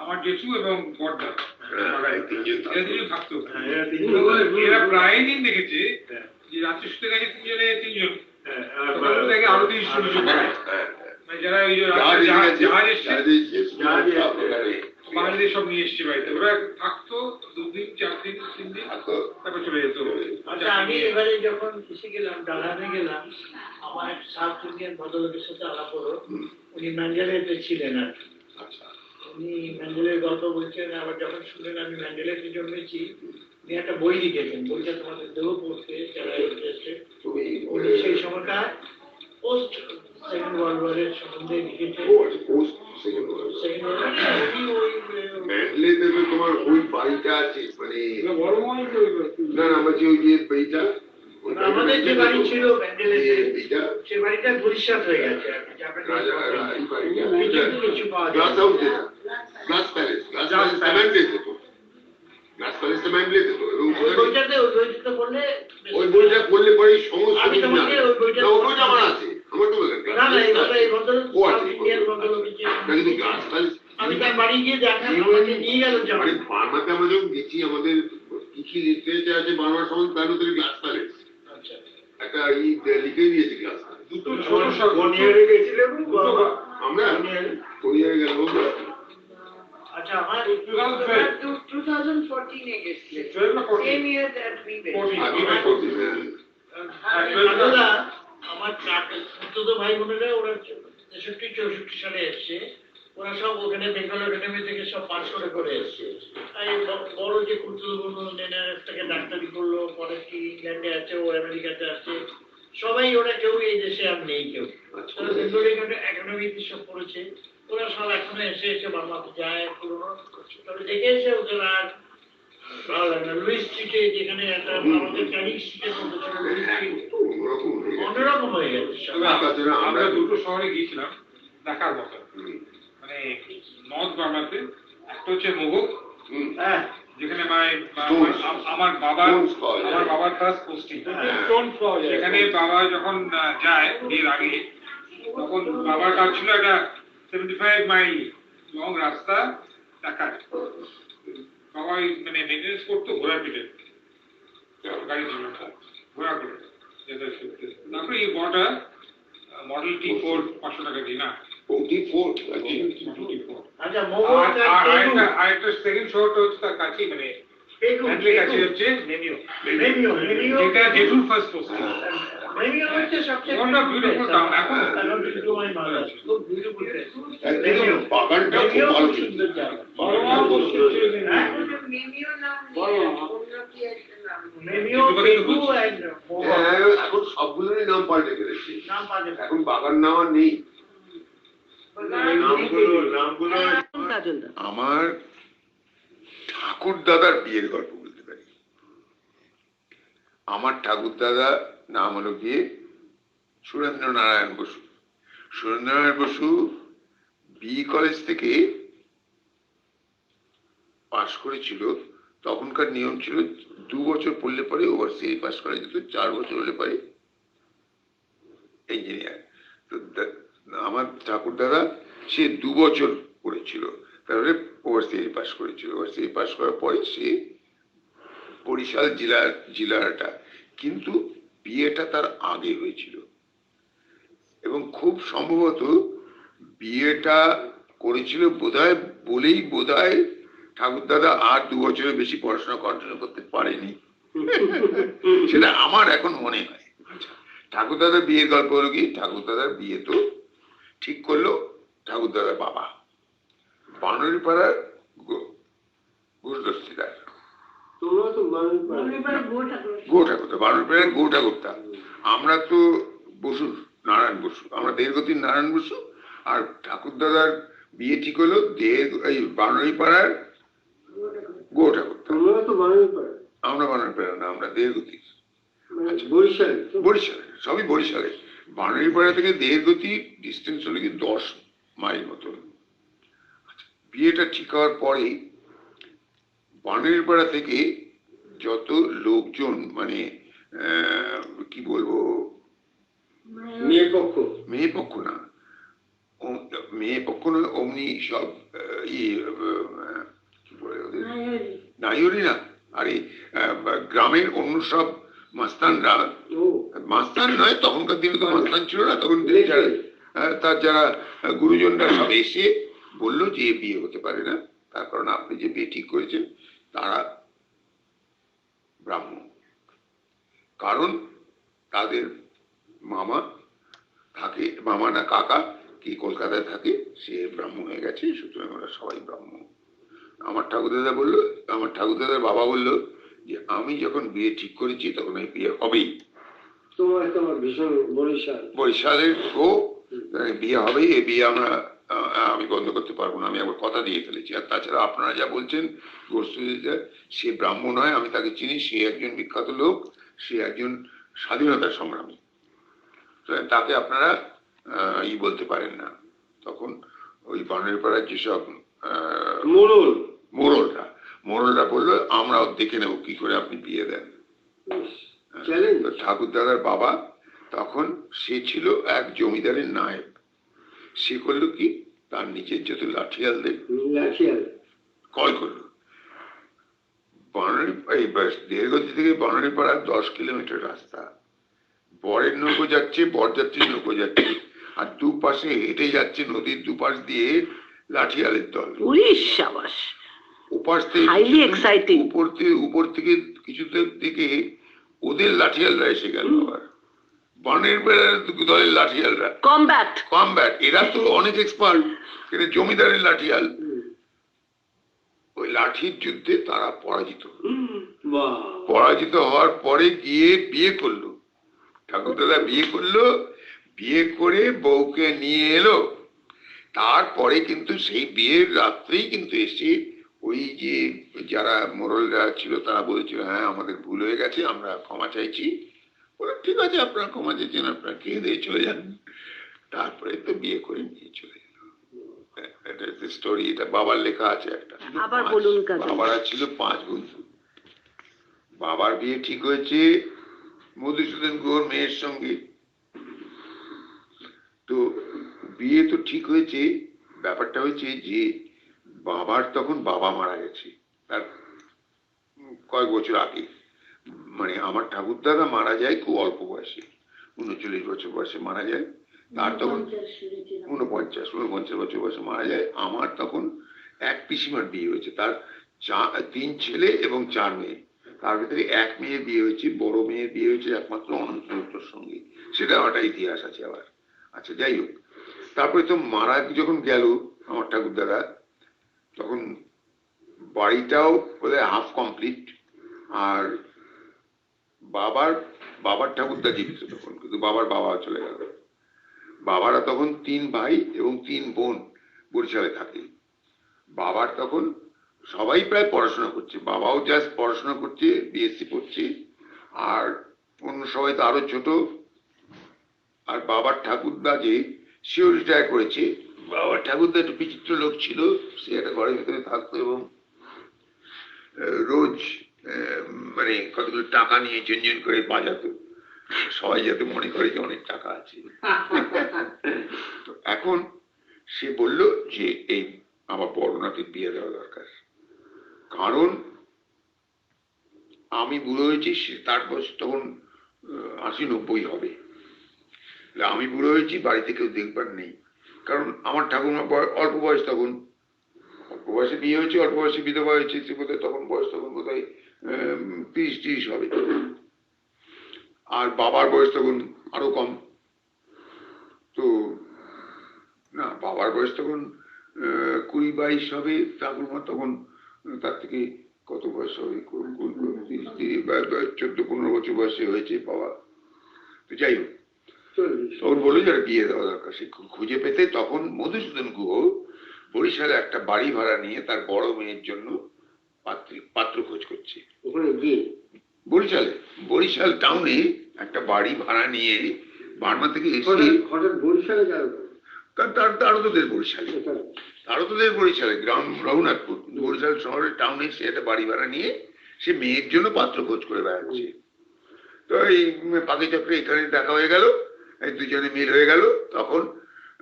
আমার জেঠু এবং বড়দা এরা দুজন থাকতো। এরা প্রায় দিন দেখেছে যে রাত্রে শুতে গেছে তিনজন আরো 30 যারা ওই জাহাজ এসছে বাঙালিদের সব নিয়ে এসছে বাড়িতে। ওরা থাকতো 2 দিন 4 দিন 3 দিন, তারপর চলে যেত। আচ্ছা, আমি এবারে যখন এসে গেলাম, ডালানে গেলাম, আমার এক সাউথ ইন্ডিয়ান ভদ্রলোকের সাথে আলাপ হলো। উনি ম্যান্ডেলাতে ছিলেন আর কি। উনি ম্যান্ডেলের গল্প বলছেন। আবার যখন শুনলেন আমি ম্যান্ডেলাতে জন্মেছি, উনি একটা বই লিখেছেন, বইটা তোমাদের দেবো পড়তে যারা ইন্টারেস্টেড। উনি সেই সময়টা পোস্ট সেকেন্ড ওয়ার্ল্ড ওয়ারের সম্বন্ধে লিখেছেন। ম্যান্ডেলেতে তো তোমার ওই বাড়িটা আছে, মানে না না, বলছি ওই যে বাড়িটা, আমাদের যে বাড়ি ছিল ম্যান্ডেলাতে, সে বাড়িটা পরিষ্কার হয়ে গেছে। কিছু পাওয়া যায় গ্লাস হাউস যেটা, গ্লাস প্যালেস, গ্লাস ম্যান্ডেলেতে তো, গ্লাস প্যালেসটা ম্যান্ডেলেতে তো। এবং ওই বইটাতে পড়লে, ওই বইটা পড়লে পরে সমস্ত আমি তোমাকে ওই বইটা আমার আছে, আমার তো না না, এই ভদ্রলোক সাউথ ইন্ডিয়ান ভদ্রলোক, কিন্তু গ্লাস প্যালেস আমি তার বাড়ি গিয়ে দেখান, আমাকে নিয়ে গেল। মানে বার্মাতে আমরা যখন গেছি, আমাদের কি কি লিটারেচার আছে বার্মার সম্বন্ধে, তার মধ্যে গ্লাস প্যালেস একটা লিখে দিয়েছে। গ্লাস দুটো ছোট আমরা কোরিয়ারে গেলাম। আচ্ছা, আমার 2014 এ গেছিলেন, same year that we went. আমার ছোট ভাই বোনেরা ওরা 63-64 সালে এসছে। ওরা সব ওখানে বেঙ্গল একাডেমি থেকে সব পাস করে এসছে। আর এই বড় যে কুতুলগুলো থেকে ডাক্তারি করলো, পরে কি ইংল্যান্ডে আছে, ও আমেরিকাতে আছে, সবাই ওরা কেউ এই দেশে আর নেই কেউ। তারা বেঙ্গল একাডেমিতে সব পড়েছে, ওরা সব এখনো এসে বাংলাতে যায় পুরোনো। তবে দেখে এসে ওদের আর ভালো লাগে না। লুইস স্ট্রিটে যেখানে একটা আমাদের ক্যানিং স্ট্রিটের মধ্যে ছিল, লুইস স্ট্রিট অন্যরকম হয়ে গেছে সব। তবে আমরা দুটো শহরে গিয়েছিলাম দেখার মতো, মানে নর্থ বার্মাতে। একটা হচ্ছে মোগক, হ্যাঁ, যেখানে আমার বাবার ফার্স্ট পোস্টিং। সেখানে বাবা যখন যায় বিয়ের আগে, তখন বাবার কাজ ছিল একটা 75 মাইল লং রাস্তা দেখার। বাবা মানে মেনটেন্স করতো ঘোড়ার পিঠে, গাড়ি ছিল না, ঘোড়া করে। তারপরে এই বড়টা মডেল T4 500 টাকা দিই না। আচ্ছা, আরেকটা সেকেন্ড শহরটা হচ্ছে তার কাছেই, মানে কাছে হচ্ছে মেনিও, যেটা জেঠুর ফার্স্ট পোস্টিং। বিউটিফুল টাউন এখন। বাগানটা খুব ভালো ছিল। এখন সবগুলোরই নাম পাল্টে ফেলেছে, এখন বাগান নাম আর নেই। আমার ঠাকুর দাদার বিয়ের গল্প বলতে পারি। আমার ঠাকুর দাদা নাম হলো গিয়ে সুরেন্দ্রনারায়ণ বসু। সুরেন্দ্রনারায়ণ বসু বি কলেজ থেকে পাশ করেছিল। তখনকার নিয়ম ছিল 2 বছর পড়লে পরে ওভারসিয়ারি পাস করা যেত, 4 বছর হলে পরে ইঞ্জিনিয়ার। তো আমার ঠাকুর দাদা সে 2 বছর পড়েছিল, তারপরে ওভারসিয়ারি পাস করেছিল। ওভারসিয়ারি পাস করার পরে সে বরিশাল জেলাটা, কিন্তু বিয়েটা তার আগে হয়েছিল এবং খুব সম্ভবত বিয়েটা করেছিল বোধহয় বলেই বোধহয় ঠাকুর দাদা আর 2 বছরের বেশি পড়াশোনা কন্টিনিউ করতে পারেনি, সেটা আমার এখন মনে হয়। ঠাকুর দাদার বিয়ের গল্প হলো কি, ঠাকুর দাদার বিয়ে তো ঠিক করলো ঠাকুর দাদার বাবা, বানরিপাড়ার ঘোষ দস্তিদার। গো ঠাকুরদা, বানরিপাড়ার গো ঠাকুরদা। আমরা তো বসুর নারায়ণ বসু, আমরা দেড়গতির নারায়ণ বসু। আর ঠাকুর দাদার বিয়ে ঠিক হলো এই বানরিপাড়ার গো ঠাকুরদা। আমরা বানরিপাড়া না, আমরা দেড়গতির। বরিশালে, সবই বরিশালে। বানরিপাড়া থেকে দেড়গতি ডিস্টেন্স হলো কি 10 মাইল মতো। বিয়েটা ঠিক হওয়ার পরে বানরিপাড়া থেকে যত লোকজন, মানে কি বলবো, মেয়ে পক্ষ না, অমনি সব কি বলে ওদের, নাইরি না, আরে গ্রামের অন্য সব মাস্তানরা, মাস্তান নয়, তখনকার দিনে তো মাস্তান ছিল না, তখন তার যারা গুরুজনরা সব এসে বললো যে বিয়ে হতে পারে না, তার কারণ আপনি যে বিয়ে ঠিক করেছেন তারা ব্রাহ্মণ, কারণ তাদের মামা থাকে, মামা না কাকা কি কলকাতায় থাকে, সে ব্রাহ্মণ হয়ে গেছে, সুতরাং ওরা সবাই ব্রাহ্মণ। আমার ঠাকুরদাদার বাবা বললো যে আমি যখন বিয়ে ঠিক করেছি তখন এই বিয়ে হবেই, বরিশালের ও বিয়ে হবেই, এই বিয়ে আমি বন্ধ করতে পারবো না, আমি একবার কথা দিয়ে ফেলেছি। আর তাছাড়া আপনারা যা বলছেন সে ব্রাহ্মণ নয়, আমি তাকে চিনি, সে একজন বিখ্যাত লোক, সে একজন স্বাধীনতা সংগ্রামী, তাকে আপনারা বলতে পারেন না। তখন ওই বানরিপাড়ার যেসব মোড়লরা বললো আমরাও দেখে নেবো কি করে আপনি বিয়ে দেন। ঠাকুর দাদার বাবা তখন সে ছিল এক জমিদারের নায়েব। সে করলো কি, তার নিজের যত লাঠিয়ালদের ক্রয় করলো। দেড়গতি থেকে বানরিপাড়া 10 কিলোমিটার রাস্তা, বরের নৌকো যাচ্ছে, বরযাত্রীর নৌকো যাচ্ছে, আর দুপাশে হেঁটে যাচ্ছে নদীর দুপাশ দিয়ে লাঠিয়ালের দল। ওপাশ থেকে উপর থেকে কিছুতে দিকে ওদের লাঠিয়ালরা এসে গেল। আবার বনের বেড়ার দলের লাঠিয়ালরা কমব্যাট, এরা তো অনেক এক্সপার্ট, এটা জমিদারের লাঠিয়াল। ওই লাঠির যুদ্ধে তারা পরাজিত হওয়ার পরে গিয়ে বিয়ে করলো, ঠাকুরদাদা বিয়ে করলো, বিয়ে করে বউকে নিয়ে এলো। তারপরে কিন্তু সেই বিয়ের রাত্রেই কিন্তু এসে ওই যে যারা মোড়লরা ছিল তারা বলেছিল হ্যাঁ আমাদের ভুল হয়ে গেছে, আমরা ক্ষমা চাইছি। বলে ঠিক আছে, আপনারা ক্ষমা চাইছেন, আপনারা খেয়ে দিয়ে চলে যান। তারপরে তো বিয়ে করে নিয়ে চলে গেল। স্টোরি, এটা বাবার লেখা আছে একটা। বাবারা ছিল 5 বন্ধু। বাবার বিয়ে ঠিক হয়েছে মধুসূদন গুহর মেয়ের সঙ্গে। তো বিয়ে তো ঠিক হয়েছে, ব্যাপারটা হয়েছে যে বাবার তখন বাবা মারা গেছে তার কয়েক বছর আগে। মানে আমার ঠাকুরদাদা মারা যায় খুব অল্প বয়সে, 39 বছর বয়সে মারা যায়। তার তখন 49 বছর বয়সে মারা যায়। আমার তখন এক পিসিমার বিয়ে হয়েছে, তার 3 ছেলে এবং 4 মেয়ে। তার ভিতরে এক মেয়ে বিয়ে হয়েছে, বড় মেয়ে বিয়ে হয়েছে একমাত্র অনন্ত মিত্রর সঙ্গে। সেটা একটা ইতিহাস আছে আবার। আচ্ছা, যাই হোক, তারপরে তো মারা যখন গেল আমার ঠাকুরদাদা, তখন বাড়িটাও বলে হাফ কমপ্লিট। আর বাবার ঠাকুরদা জীবিত তখন, কিন্তু বাবার বাবা চলে গেল। বাবারা তখন 3 ভাই এবং 3 বোন বরিশালে থাকে। বাবার তখন সবাই প্রায় পড়াশোনা করছে, বাবাও জাস্ট পড়াশোনা করছে, বিএসসি পড়ছে, আর অন্য সবাই তো আরো ছোট। আর বাবার ঠাকুরদা যে সেও রিটায়ার করেছে। বাবার ঠাকুরদা একটা বিচিত্র লোক ছিল, সে একটা ঘরের ভিতরে থাকতো এবং রোজ মানে কতগুলো টাকা নিয়ে ঝনঝন করে বাজাতো, সবাই যাতে মনে করে যে অনেক টাকা আছে। তো এখন সে বলল যে এই আমার বড় নাতির বিয়ে দেওয়া দরকার, কারণ আমি বুড়ো হয়েছি, তার বয়স তখন 80-90 হবে। আমি বুড়ো হয়েছি, বাড়িতে কেউ দেখবার নেই, কারণ আমার ঠাকুরমা অল্প বয়স, তখন অল্প বয়সে বিয়ে হয়েছে, অল্প বয়সে বিধবা হয়েছে, সে বোধহয় তখন বয়স তখন বোধহয় 30 হবে। আর বাবার বয়স তখন আরো কম। তো না, বাবার বয়স তখন 20-22 হবে, ঠাকুরমা তখন তার থেকে কত বয়স হবে, 14-15 বছর বয়সে হয়েছে বাবা। তো যাই হোক, তখন বললো যে বিয়ে দেওয়া দরকার। সে খুঁজে পেতে তখন মধুসূদন গুহ বরিশালে একটা বাড়ি ভাড়া নিয়ে তার বড় মেয়ের জন্য পাত্র খোঁজ করছে। বরিশাল টাউনে একটা বাড়ি ভাড়া নিয়ে বার্মা থেকে এসে বরিশালে গেল, তারতদের বরিশালে গ্রাম রঘুনাথপুর, বরিশাল শহরের টাউনে সে একটা বাড়ি ভাড়া নিয়ে সে মেয়ের জন্য পাত্র খোঁজ করে বেড়াচ্ছে। তো এই পাখি চক্রে এখানে দেখা হয়ে গেল, এই দুজনে মিল হয়ে গেল। তখন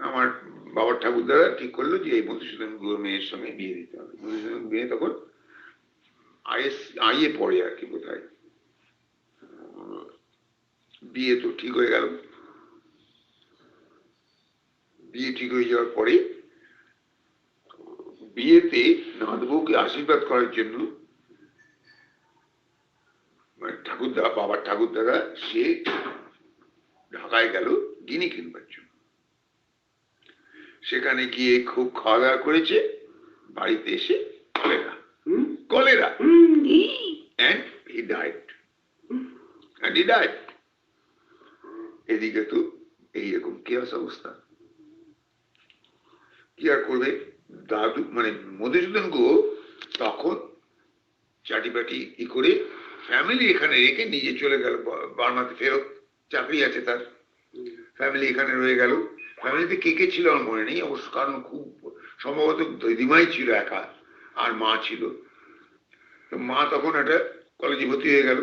আমার বাবার ঠাকুরদারা ঠিক করলো যে এই মধুসূদন গুহ মেয়ের সঙ্গে বিয়ে দিতে হবে। মধুসূদন মেয়ে তখন আইএ পড়ে আর কি বোধহয়। বিয়ে তো ঠিক হয়ে গেল। বিয়ে ঠিক হয়ে যাওয়ার পরে বিয়েতে নাথবউকে আশীর্বাদ করার জন্য মানে বাবার ঠাকুরদাদা সে ঢাকায় গেল গিনি কিনবার জন্য। সেখানে গিয়ে খুব খাওয়া দাওয়া করেছে, বাড়িতে এসে কলেরা and he died. এদিকে তো এইরকম কেয়াস অবস্থা, কি আর করবে দাদু মানে মধুসূদন গুহ তখন চাটিপাটি ই করে ফ্যামিলি এখানে রেখে নিজে চলে গেল বার্মাতে ফেরত। চাকরি আছে তার, ফ্যামিলি এখানে রয়ে গেল। ফ্যামিলিতে কে কে ছিল আমার মনে নেই অবশ্য, কারণ খুব সম্ভবত দিদিমাই ছিল একা আর মা ছিল। তো মা তখন একটা কলেজে ভর্তি হয়ে গেল।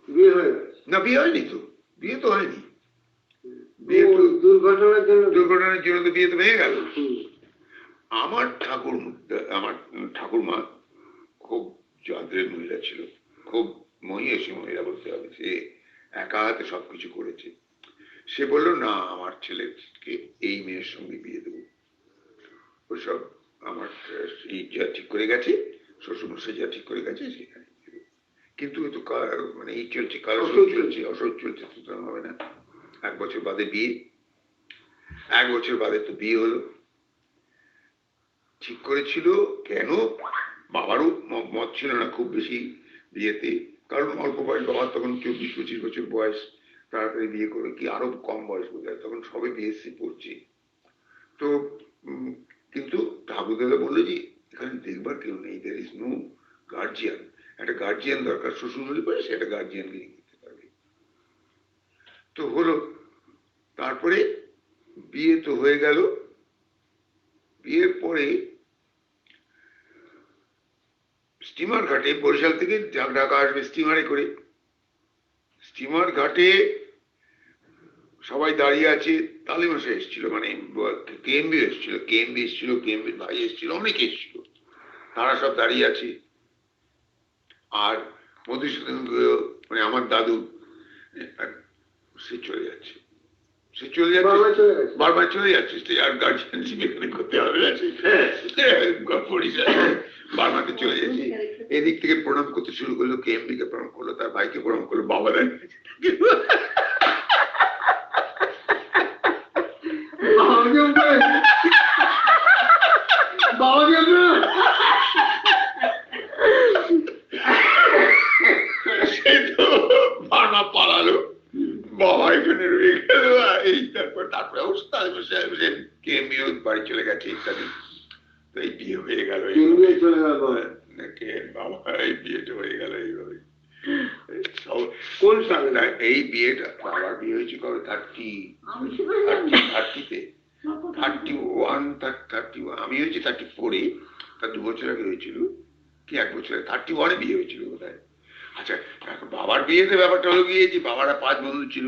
বিয়ে হয়ে গেল না, বিয়ে হয়নি তো, বিয়ে তো হয়নি, দুর্ঘটনার জন্য তো বিয়ে তো ভেঙে গেল। আমার ঠাকুরমা খুব যন্ত্রের মহিলা ছিল, খুব মহিষী মহিলা বলতে হবে। সে একা হাতে সবকিছু করেছে। সে বলল না, আমার ছেলেকে এই মেয়ের সঙ্গে বিয়ে দেবো। ওসব আমার যা ঠিক করে গেছে, শ্বশুরমশাই যা ঠিক করে গেছে সেখানে। কিন্তু মানে এই চলছে, কালো চলছে, অসৎ চলছে, সুতরাং হবে না। 1 বছর বাদে বিয়ে, 1 বছর বাদে তো বিয়ে হলো। ঠিক করেছিল কেন, বাবারও মত ছিল না খুব বেশি বিয়েতে, কারণ অল্প বয়স, বাবার তখন কেউ 20-25 বছর বয়স, তাড়াতাড়ি বিয়ে করে, কি আরো কম বয়স বোধ হয়, তখন সবে বিএসসি পড়ছে। তো কিন্তু ঠাকুরদাদা বললো যে এখানে দেখবার কেউ নেই, দের ইজ নো গার্জিয়ান, একটা গার্জিয়ান দরকার, শ্বশুর হলে পরে সেটা গার্জিয়ানকে করতে পারবে। তো হলো, তারপরে বিয়ে তো হয়ে গেল। বিয়ের পরে স্টিমার ঘাটে, বরিশাল থেকে ঢাকা আসবে স্টিমারে করে, স্টিমার ঘাটে সবাই দাঁড়িয়ে আছে। তালিমাসা এসেছিল, মানে কেএমবি এসেছিল, কেএমবির ভাই এসেছিল, অনেকে এসেছিল, তারা সব দাঁড়িয়ে আছে। আর মধুসূদন মানে আমার দাদু, সে চলে যাচ্ছে, বারবার চলে যাচ্ছে, আর গার্জিয়ানশিপ এখানে করতে হবে না, বারমাতে চলে যাচ্ছে। এদিক থেকে প্রণাম করতে শুরু করলো, কেএমবি কে প্রণাম করলো, তার ভাইকে প্রণাম করলো, বাবা দাঁড়িয়ে সে তো বারমা পালালো, বাবা এখানে রয়ে গেল। এই তারপরে অবস্থা কেএমবিও বাড়ি চলে গেছে ইত্যাদি। তো এই বিয়ে হয়ে গেল, বাবা এই বিয়েটা হয়ে গেল এইভাবে। কোন সালে এই বিয়েটা? বাবার বিয়ে হয়েছে কবে? 30-তে, 31, আমি হয়েছি 34-এ, তার 2 বছর আগে হয়েছিল, কি 1 বছর আগে 31-এ বিয়ে হয়েছিল বোধ হয়। আচ্ছা, বাবার বিয়েতে ব্যাপারটা হলো গিয়ে যে বাবারা 5 বন্ধু ছিল,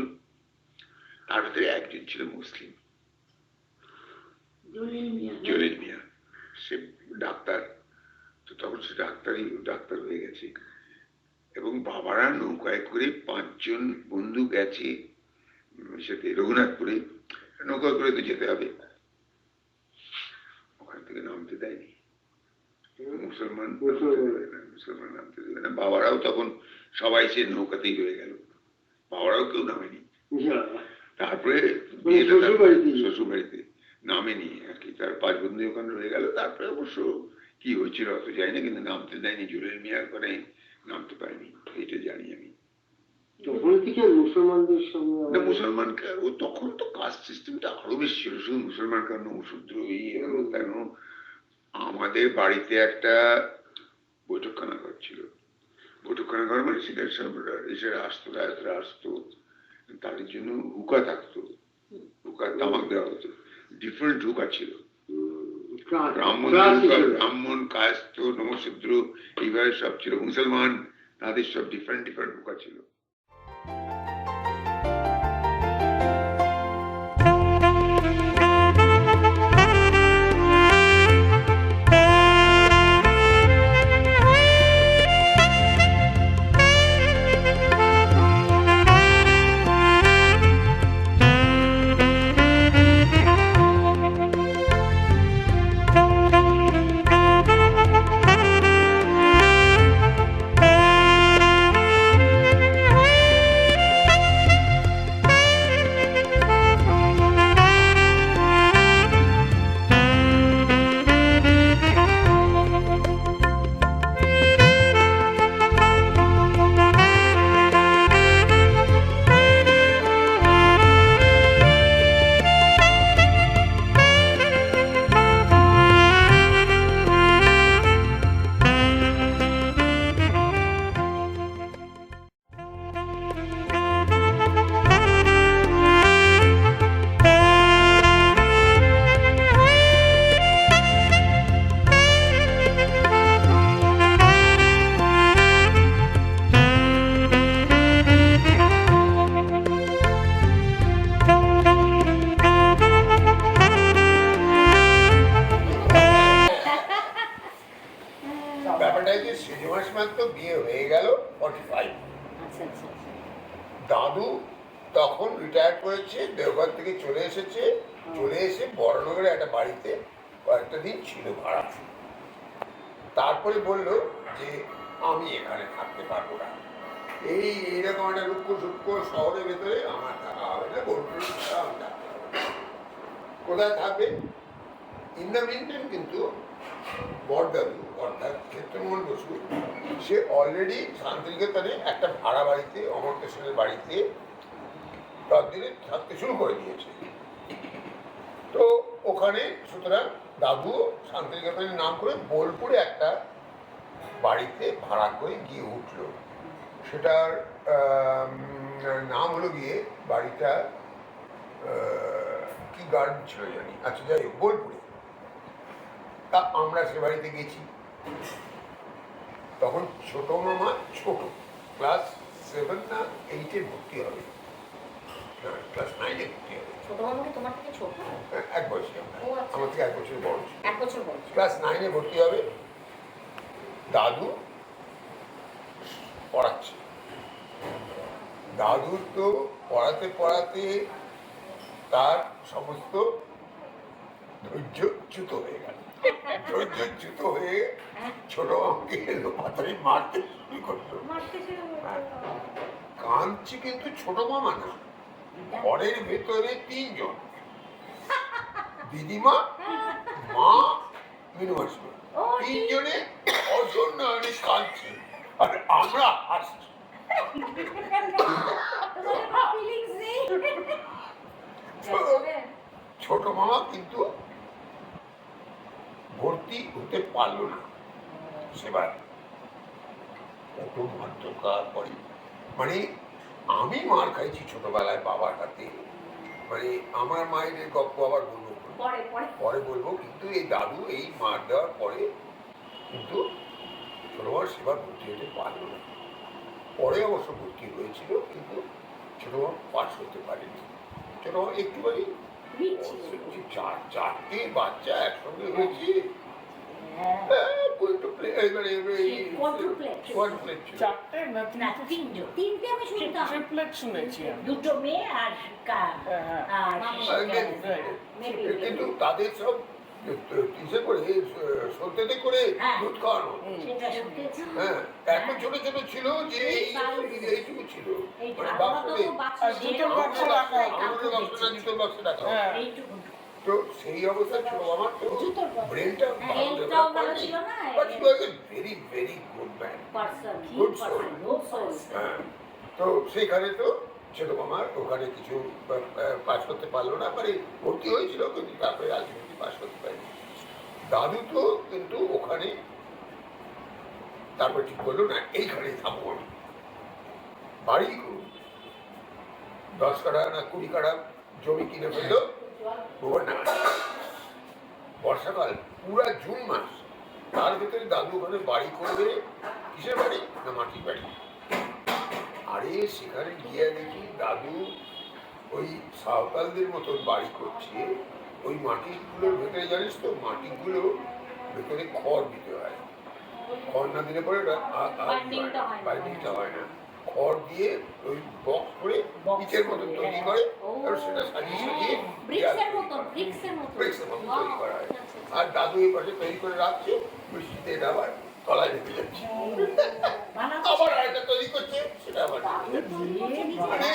তার ভিতরে একজন ছিল মুসলিম, জলিল মিয়া, সে ডাক্তার। তো তখন সে ডাক্তার হয়ে গেছে, এবং বাবারা নৌকায় করে 5 জন বন্ধু গেছে সাথে রঘুনাথপুরে, নৌকা করে তো যেতে হবে, ওখান থেকে নামতে দেয়নি, মুসলমান নামতে দেবে না। বাবারাও তখন সবাই সে নৌকাতেই রয়ে গেল, বাবারাও কেউ নামেনি। তারপরে শ্বশুর বাড়িতে নামেনি আর কি, তার 5 বন্ধু ওখানে রয়ে গেল। তারপরে অবশ্য কি হয়েছিল অত জানি না, কিন্তু নামতে দেয়নি, জুলের মিয়ার করে নামতে পারেনি, এটা জানি আমি। তখন থেকে মুসলমানদের সঙ্গে মুসলমান, ও তখন তো কাস্ট সিস্টেমটা আরো বেশি ছিল, শুধু মুসলমান কেন, শূদ্র কেন। আমাদের বাড়িতে একটা বৈঠকখানা ঘর ছিল, বৈঠকখানা ঘর মানে সেটার সব এসে আসতো, রায়তরা আসতো, তাদের জন্য হুকা থাকতো, হুকা তামাক দেওয়া হতো, ডিফারেন্ট হুকা ছিল, ব্রাহ্মণ, কায়স্থ, নমশূদ্র, এইভাবে সব ছিল। মুসলমান তাদের সব ডিফারেন্ট হুকা ছিল। বিয়ে হয়ে গেল 45। দাদু তখন রিটায়ার করেছে, দেওঘর থেকে চলে এসেছে, চলে এসে বড়নগরে একটা বাড়িতে কয়েকটা দিন ছিল ভাড়া। তারপরে বলল যে আমি এখানে থাকতে পারবো না, এইরকম একটা রুক্ষ সূক্ষ্ম শহরের ভেতরে আমার থাকা হবে না, বোলপুরে কোথায় থাকবে? ইন দ্য মিনটাইম কিন্তু বড়দাদু অর্থাৎ ক্ষেত্রমোহন বসু সে অলরেডি শান্তিনিকেতনে একটা ভাড়া বাড়িতে, অমর্ত্য সেনের বাড়িতে ততদিনে থাকতে শুরু করে দিয়েছে। তো ওখানে সুতরাং দাদু শান্তিনিকেতনের নাম করে বোলপুরে একটা বাড়িতে ভাড়া করে গিয়ে উঠল। সেটার নাম হলো গিয়ে বাড়িটা কি গার্ডেন ছিল জানি, আচ্ছা যাই হোক বোলপুরে। তা আমরা সে বাড়িতে গেছি। তখন ছোট মামা ছোট, ক্লাস 7 না 8-এ ভর্তি হবে, না ক্লাস 9-এ ভর্তি হবে। ছোট মামাকে তোমার থেকে ছোট? এক বছর, ও আচ্ছা। আমার থেকে 1 বছর বড় ছিল। 1 বছর বড়। ক্লাস 9-এ ভর্তি হবে। দাদু পড়াচ্ছে। দাদুর তো পড়াতে পড়াতে তার সমস্ত ধৈর্যচ্যুত হয়ে গেল। ধৈর্যচ্যুত হয়ে ছোট মামাকে মাথায় মারতে শুরু করলো। কাঁদছে কিন্তু ছোট মামা না, ঘরের ভেতরে 3 জন, দিদিমা, মা, মিনুমাসি, 3 জনে অজন্যে কাঁদছে আর আমরা হাসছি। ছোট মামা কিন্তু ভর্তি হতে পারলো না সেবার। কত মার পরে, মানে আমি মার খাইছি ছোটবেলায় বাবার হাতে, মানে আমার মায়ের গল্প আবার বলবো, পরে বলবো। কিন্তু এই দাদু এই মার দেওয়ার পরে কিন্তু ছোট মার সেবার ভর্তি হতে পারলো না। পরে অবশ্য ভর্তি হয়েছিল, কিন্তু ছোট মা পাস হতে পারেনি। ছোট মা একটুখানি 4টে বাচ্চা একসঙ্গে হয়েছে। দুটো মেয়ে আর কিন্তু তাদের সব কিসে করে সত্যতে করে দুধ খাওয়ানো। হ্যাঁ, এত ছোট ছোট ছিল যে এইটুকু ছিল, মানে বাক্সে রাখা। তো সেই অবস্থা ছিল আমার। তো ব্রেনটা very very good man, good soul. হ্যাঁ, তো সেখানে তো ছোট মামার ওখানে কিছু পাস করতে পারলো না, মানে ভর্তি হয়েছিল কিন্তু তারপরে আলটিমেটলি পাস করতে পারেনি। দাদু তো কিন্তু ওখানে তারপর ঠিক করলো না এইখানে থাকবো, আমি বাড়ি করুন। 10 কাঠা না 20 কাঠা জমি কিনে ফেললো ভুবনডাঙ্গা। বর্ষাকাল পুরা জুন মাস, তার ভিতরে দাদু ওখানে বাড়ি করবে। কিসের বাড়ি? না মাটির বাড়ি। আরে সেখানে গিয়ে দেখি দাদু ওই সাঁওতালদের মতন বাড়ি করছে। ওই মাটিগুলোর ভেতরে জানিস তো, মাটিগুলো ভেতরে খড় দিতে হয়। খড় না দিলে পরে বাইন্ডিংটা হয় না। খড় দিয়ে ওই বক্স করে পিচের মতন তৈরি করে, আর সেটা সাজিয়ে সাজিয়ে ব্রিক্সের মতন তৈরি করা হয়। আর দাদু এই পাশে তৈরি করে রাখছে, বৃষ্টিতে এটা আবার তলায় রেখে যাচ্ছে, আবার আরেকটা তৈরি করছে, সেটা আবার মানে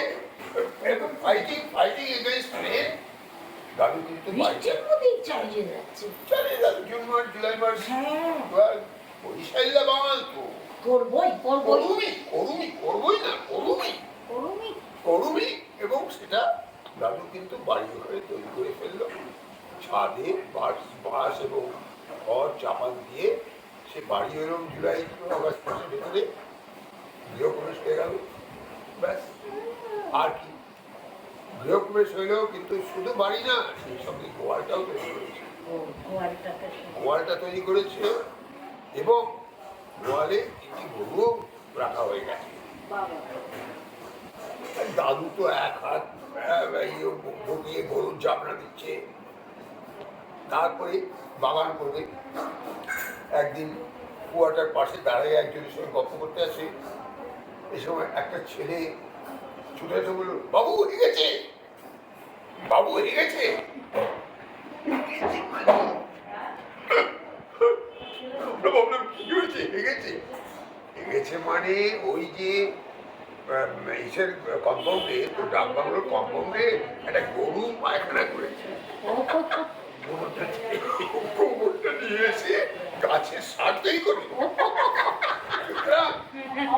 ফাইটিং এগেইনস্ট রেন। দাদু কিন্তু চালিয়ে যাচ্ছে। জুন মাস, জুলাই মাস, বরিশাইলা বাঙাল তো করুমি। এবং সেটা দাদু কিন্তু বাড়ি ঘরে তৈরি করে ফেললো। ছাদে বাঁশ এবং খড় চাপাল দিয়ে সে বাড়ি এরকম জুলাই আগস্ট মাসের ভেতরে গৃহপ্রবেশ হয়ে গেল। ব্যাস, আর কি গৃহপ্রবেশ হইলেও কিন্তু শুধু বাড়ি না, সেই সঙ্গে গোয়ালটাও তৈরি করেছে। গোয়ালটা তৈরি করেছে এবং গোয়ালে 3টি গরুও রাখা হয়ে গেছে। দাদু তো এক হাত ঢুকিয়ে গরুর জাবনা দিচ্ছে। তারপরে বাগান করবে। একদিন কুয়াটার পাশে দাঁড়িয়ে একজনের সঙ্গে গল্প করতে আসে। এই সময় একটা ছেলে ছুটে এসে বলল, বাবু হয়ে গেছে, বাবু হয়ে গেছে। ভাবলাম কি হয়েছে? হেগেছে মানে ওই যে ইসের কম্পাউন্ডে, তো ডাক বাংলোর কম্পাউন্ডে একটা গরু পায়খানা করেছে। গোবরটা নিয়ে এসে গাছের সার তৈরি করবে।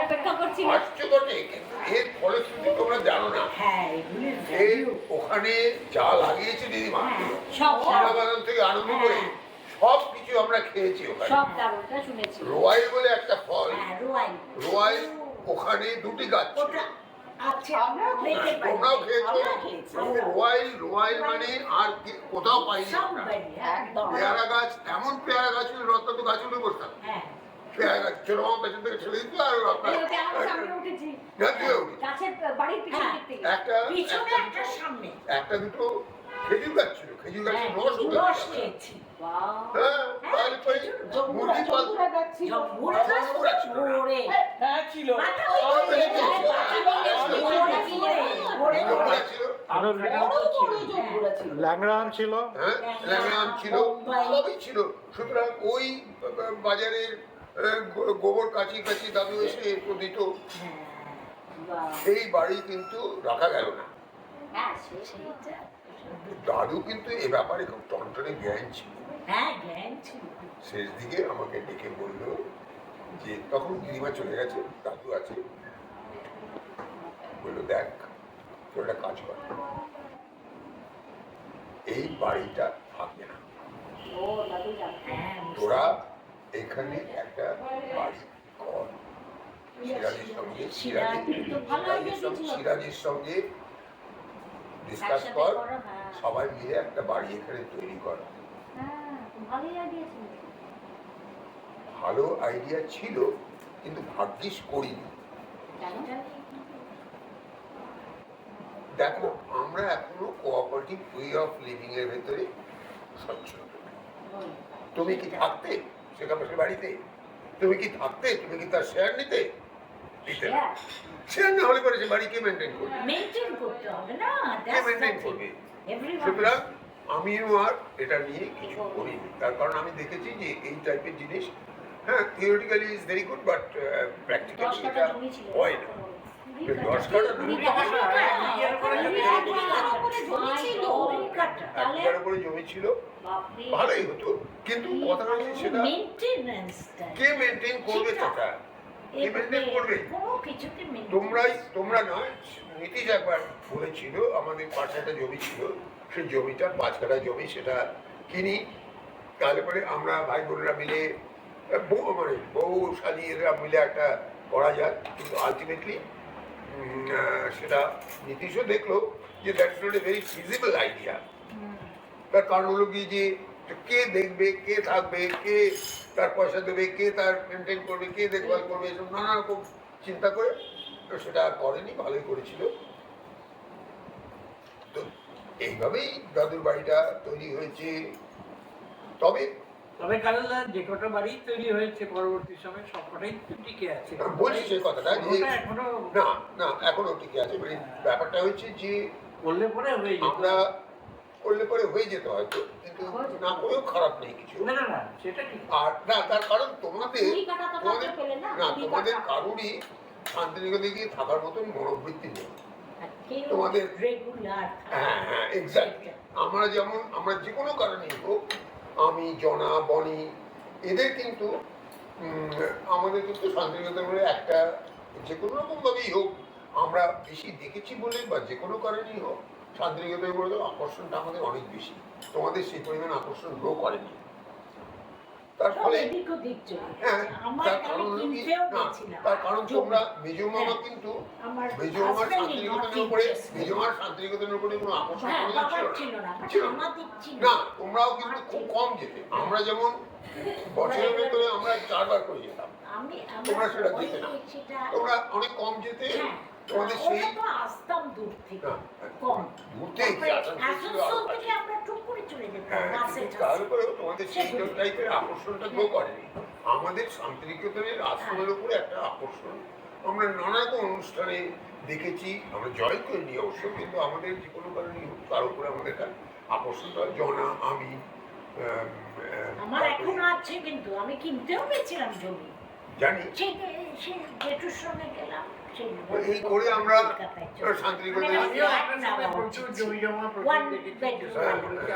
অপেক্ষা করছি আসছে বটে, কিন্তু এর ফলশ্রুতি তোমরা জানো না। হ্যাঁ এগুলি এই ওখানে যা লাগিয়েছে দিদিমা, সব চা বাগান থেকে আরম্ভ করে সব কিছু আমরা খেয়েছি ওখানে। সব দারুণটা শুনেছি রোয়াইল বলে একটা ফল, হ্যাঁ রোয়াই রোয়াইল ওখানে দুটি গাছ ছিল। ওটা আচ্ছা আমরাও খেতে পারি তোমরাও খেয়েছো? আমরা খেয়েছি রোয়াইল, রোয়াইল মানে আর কোথাও পাইনি সব আমরা। বাড়ি একদম পেয়ারা গাছ, এমন পেয়ারা গাছ ছিল, রত্ন তো গাছগুলো বসতাম। হ্যাঁ পেয়ারা গাছ ছোট মামা পেছন থেকে ঠেলে দিত আর আপনার ওটা আমরা সামনে উঠেছি গাছে উঠি। গাছের বাড়ির পিছনে থেকে একটা পিছনে একটা সামনে একটা দুটো খেজুর গাছ ছিল, খেজুর গাছের রস রস উঠেছিল। খেয়েছি হ্যাঁ, তারপরে মুরগি পাল জম্বুরা গাছ জম্বুরা ছিল না। ভরে হ্যাঁ ছিল। মাথা ওই ভরে জম্বুরা ছিল, ল্যাংড়া আম ছিল। হ্যাঁ, ল্যাংড়া আম ছিল, সবই ছিল। সুতরাং ওই বাজারের গোবর কাচি কাচি দাদু এসে একটু দিত। সেই বাড়ি কিন্তু রাখা গেল না। হ্যাঁ সেইটা দাদু কিন্তু এ ব্যাপারে খুব টনটনে জ্ঞান ছিল। হ্যাঁ জ্ঞান ছিল শেষ দিকে আমাকে ডেকে বললো যে, তখন দিদিমা চলে গেছে, দাদু আছে, বললো দেখ তোর একটা কাজ কর, এই বাড়িটা থাকবে না, ও দাদু হ্যাঁ তোরা এখানে একটা বাড়ি কর। সিরাজের সঙ্গে সিরাজের সঙ্গে ডিসকাস কর, সবাই মিলে একটা বাড়ি এখানে তৈরি কর। ভালো আইডিয়া ছিল, কিন্তু ভাগ্যিস করিনি। দেখো, আমরা এখনো কোঅপারেটিভ ওয়ে অফ লিভিং এর ভেতরে সচ্ছল। তুমি কি থাকতে সেখানে বাড়িতে? তুমি কি থাকতে? তুমি কি তার শেয়ার নিতে? দিতে না। শেয়ার না হলে পরে সে বাড়ি কে মেনটেন করবে? মেইনটেইন করতে হবে না কে মেনটেন করবে? সুতরাং আমিও আর এটা নিয়ে কিছু করিনি, তার কারণ আমি দেখেছি যে এই টাইপের জিনিস, হ্যাঁ theoretically is very good, but practically এটা হয় না। 10 কাঠা একবার উপরে জমি ছিল, ভালোই হতো, কিন্তু কথা হচ্ছে সেটা কে মেনটেন করবে? টাকা কে মেনটেন করবে? তোমরা নয়, নীতিশ একবার বলেছিল আমাদের পাশে একটা জমি ছিল, সেই জমিটা 5 কাঠা জমি, সেটা কিনি, তারপরে আমরা ভাই বোনেরা মিলে মানে বউ সাজিয়েরা মিলে একটা করা যায়, কিন্তু আলটিমেটলি সেটা নীতিশও দেখলো যে that's not a very feasible idea. তার কারণ হলো কি যে কে দেখবে, কে থাকবে, কে তার পয়সা দেবে, কে তার মেনটেন করবে, কে দেখভাল করবে, এসব নানা রকম চিন্তা করে তো সেটা করেনি, ভালোই করেছিল। তো এইভাবেই দাদুর বাড়িটা তৈরি হয়েছে। তবে কারণ যে কটা বাড়ি তৈরি হয়েছে পরবর্তী সময় সবকটাই টিকে আছে। বলছি সেই কথাটা যে এখনো না না এখনো টিকে আছে, মানে ব্যাপারটা হচ্ছে যে করলে পরে হয়ে যেত। আমরা করলে পরে হয়ে যেত হয়তো, কিন্তু না করেও খারাপ নেই কিছু। না না না সেটা ঠিক। আর না, তার কারণ তোমাদের কারুরই শান্তিনিকেতনে গিয়ে থাকার মতন মনোবৃত্তি নেই তোমাদের। হ্যাঁ হ্যাঁ এক্স্যাক্টলি। আমরা যেমন, আমরা যে কোনো কারণেই হোক, আমি জনা বনি এদের কিন্তু আমাদের কিন্তু শান্তিনিকেতন বলে একটা যে কোনো রকমভাবেই হোক আমরা বেশি দেখেছি বলে, বা যে কোনো কারণেই হোক শান্তিনিকেতন বলে আকর্ষণটা আমাদের অনেক বেশি। তোমাদের সেই পরিমাণ আকর্ষণ গ্রো করেনি। তার ফলে হ্যাঁ, তার কারণ হলো কি, না তার কারণ তোমরা মেজো মামা কিন্তু মেজো মামার শান্তিনিকেতনের উপরে, মেজো মামার শান্তিনিকেতনের উপরে কোনো আকর্ষণ ছিল না। তোমরাও কিন্তু খুব কম যেতে। আমরা যেমন বছরের ভেতরে আমরা 4 বার করে যেতাম, তোমরা সেটা যেতে না, তোমরা অনেক কম যেতে। তোমাদের সেই আসতাম দূর থেকে ঘুরতে তারপরেও তোমাদের সেই টাইপের আকর্ষণটা গ্রো করেনি। আমাদের শান্তিনিকেতনের আশ্রমের উপরে একটা আকর্ষণ আমরা নানা রকম অনুষ্ঠানে দেখেছি, আমরা জয়েন করিনি অবশ্য, কিন্তু আমাদের যে কোনো কারণে তার উপরে আমাদের একটা আকর্ষণটা, জনা আমি আমার এখন আছে, কিন্তু আমি কিনতেও পেয়েছিলাম জমি, জানি। জেঠুর সঙ্গে গেলাম এই করে আমরা শান্তিনিকেতনে আমিও আপনার সাথে প্রচুর জমি জমা প্রচুর দেখেছি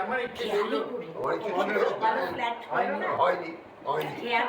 আমার ইচ্ছে ছিল আমার কিছু ছিল, হয়নি হয়নি হ্যাঁ,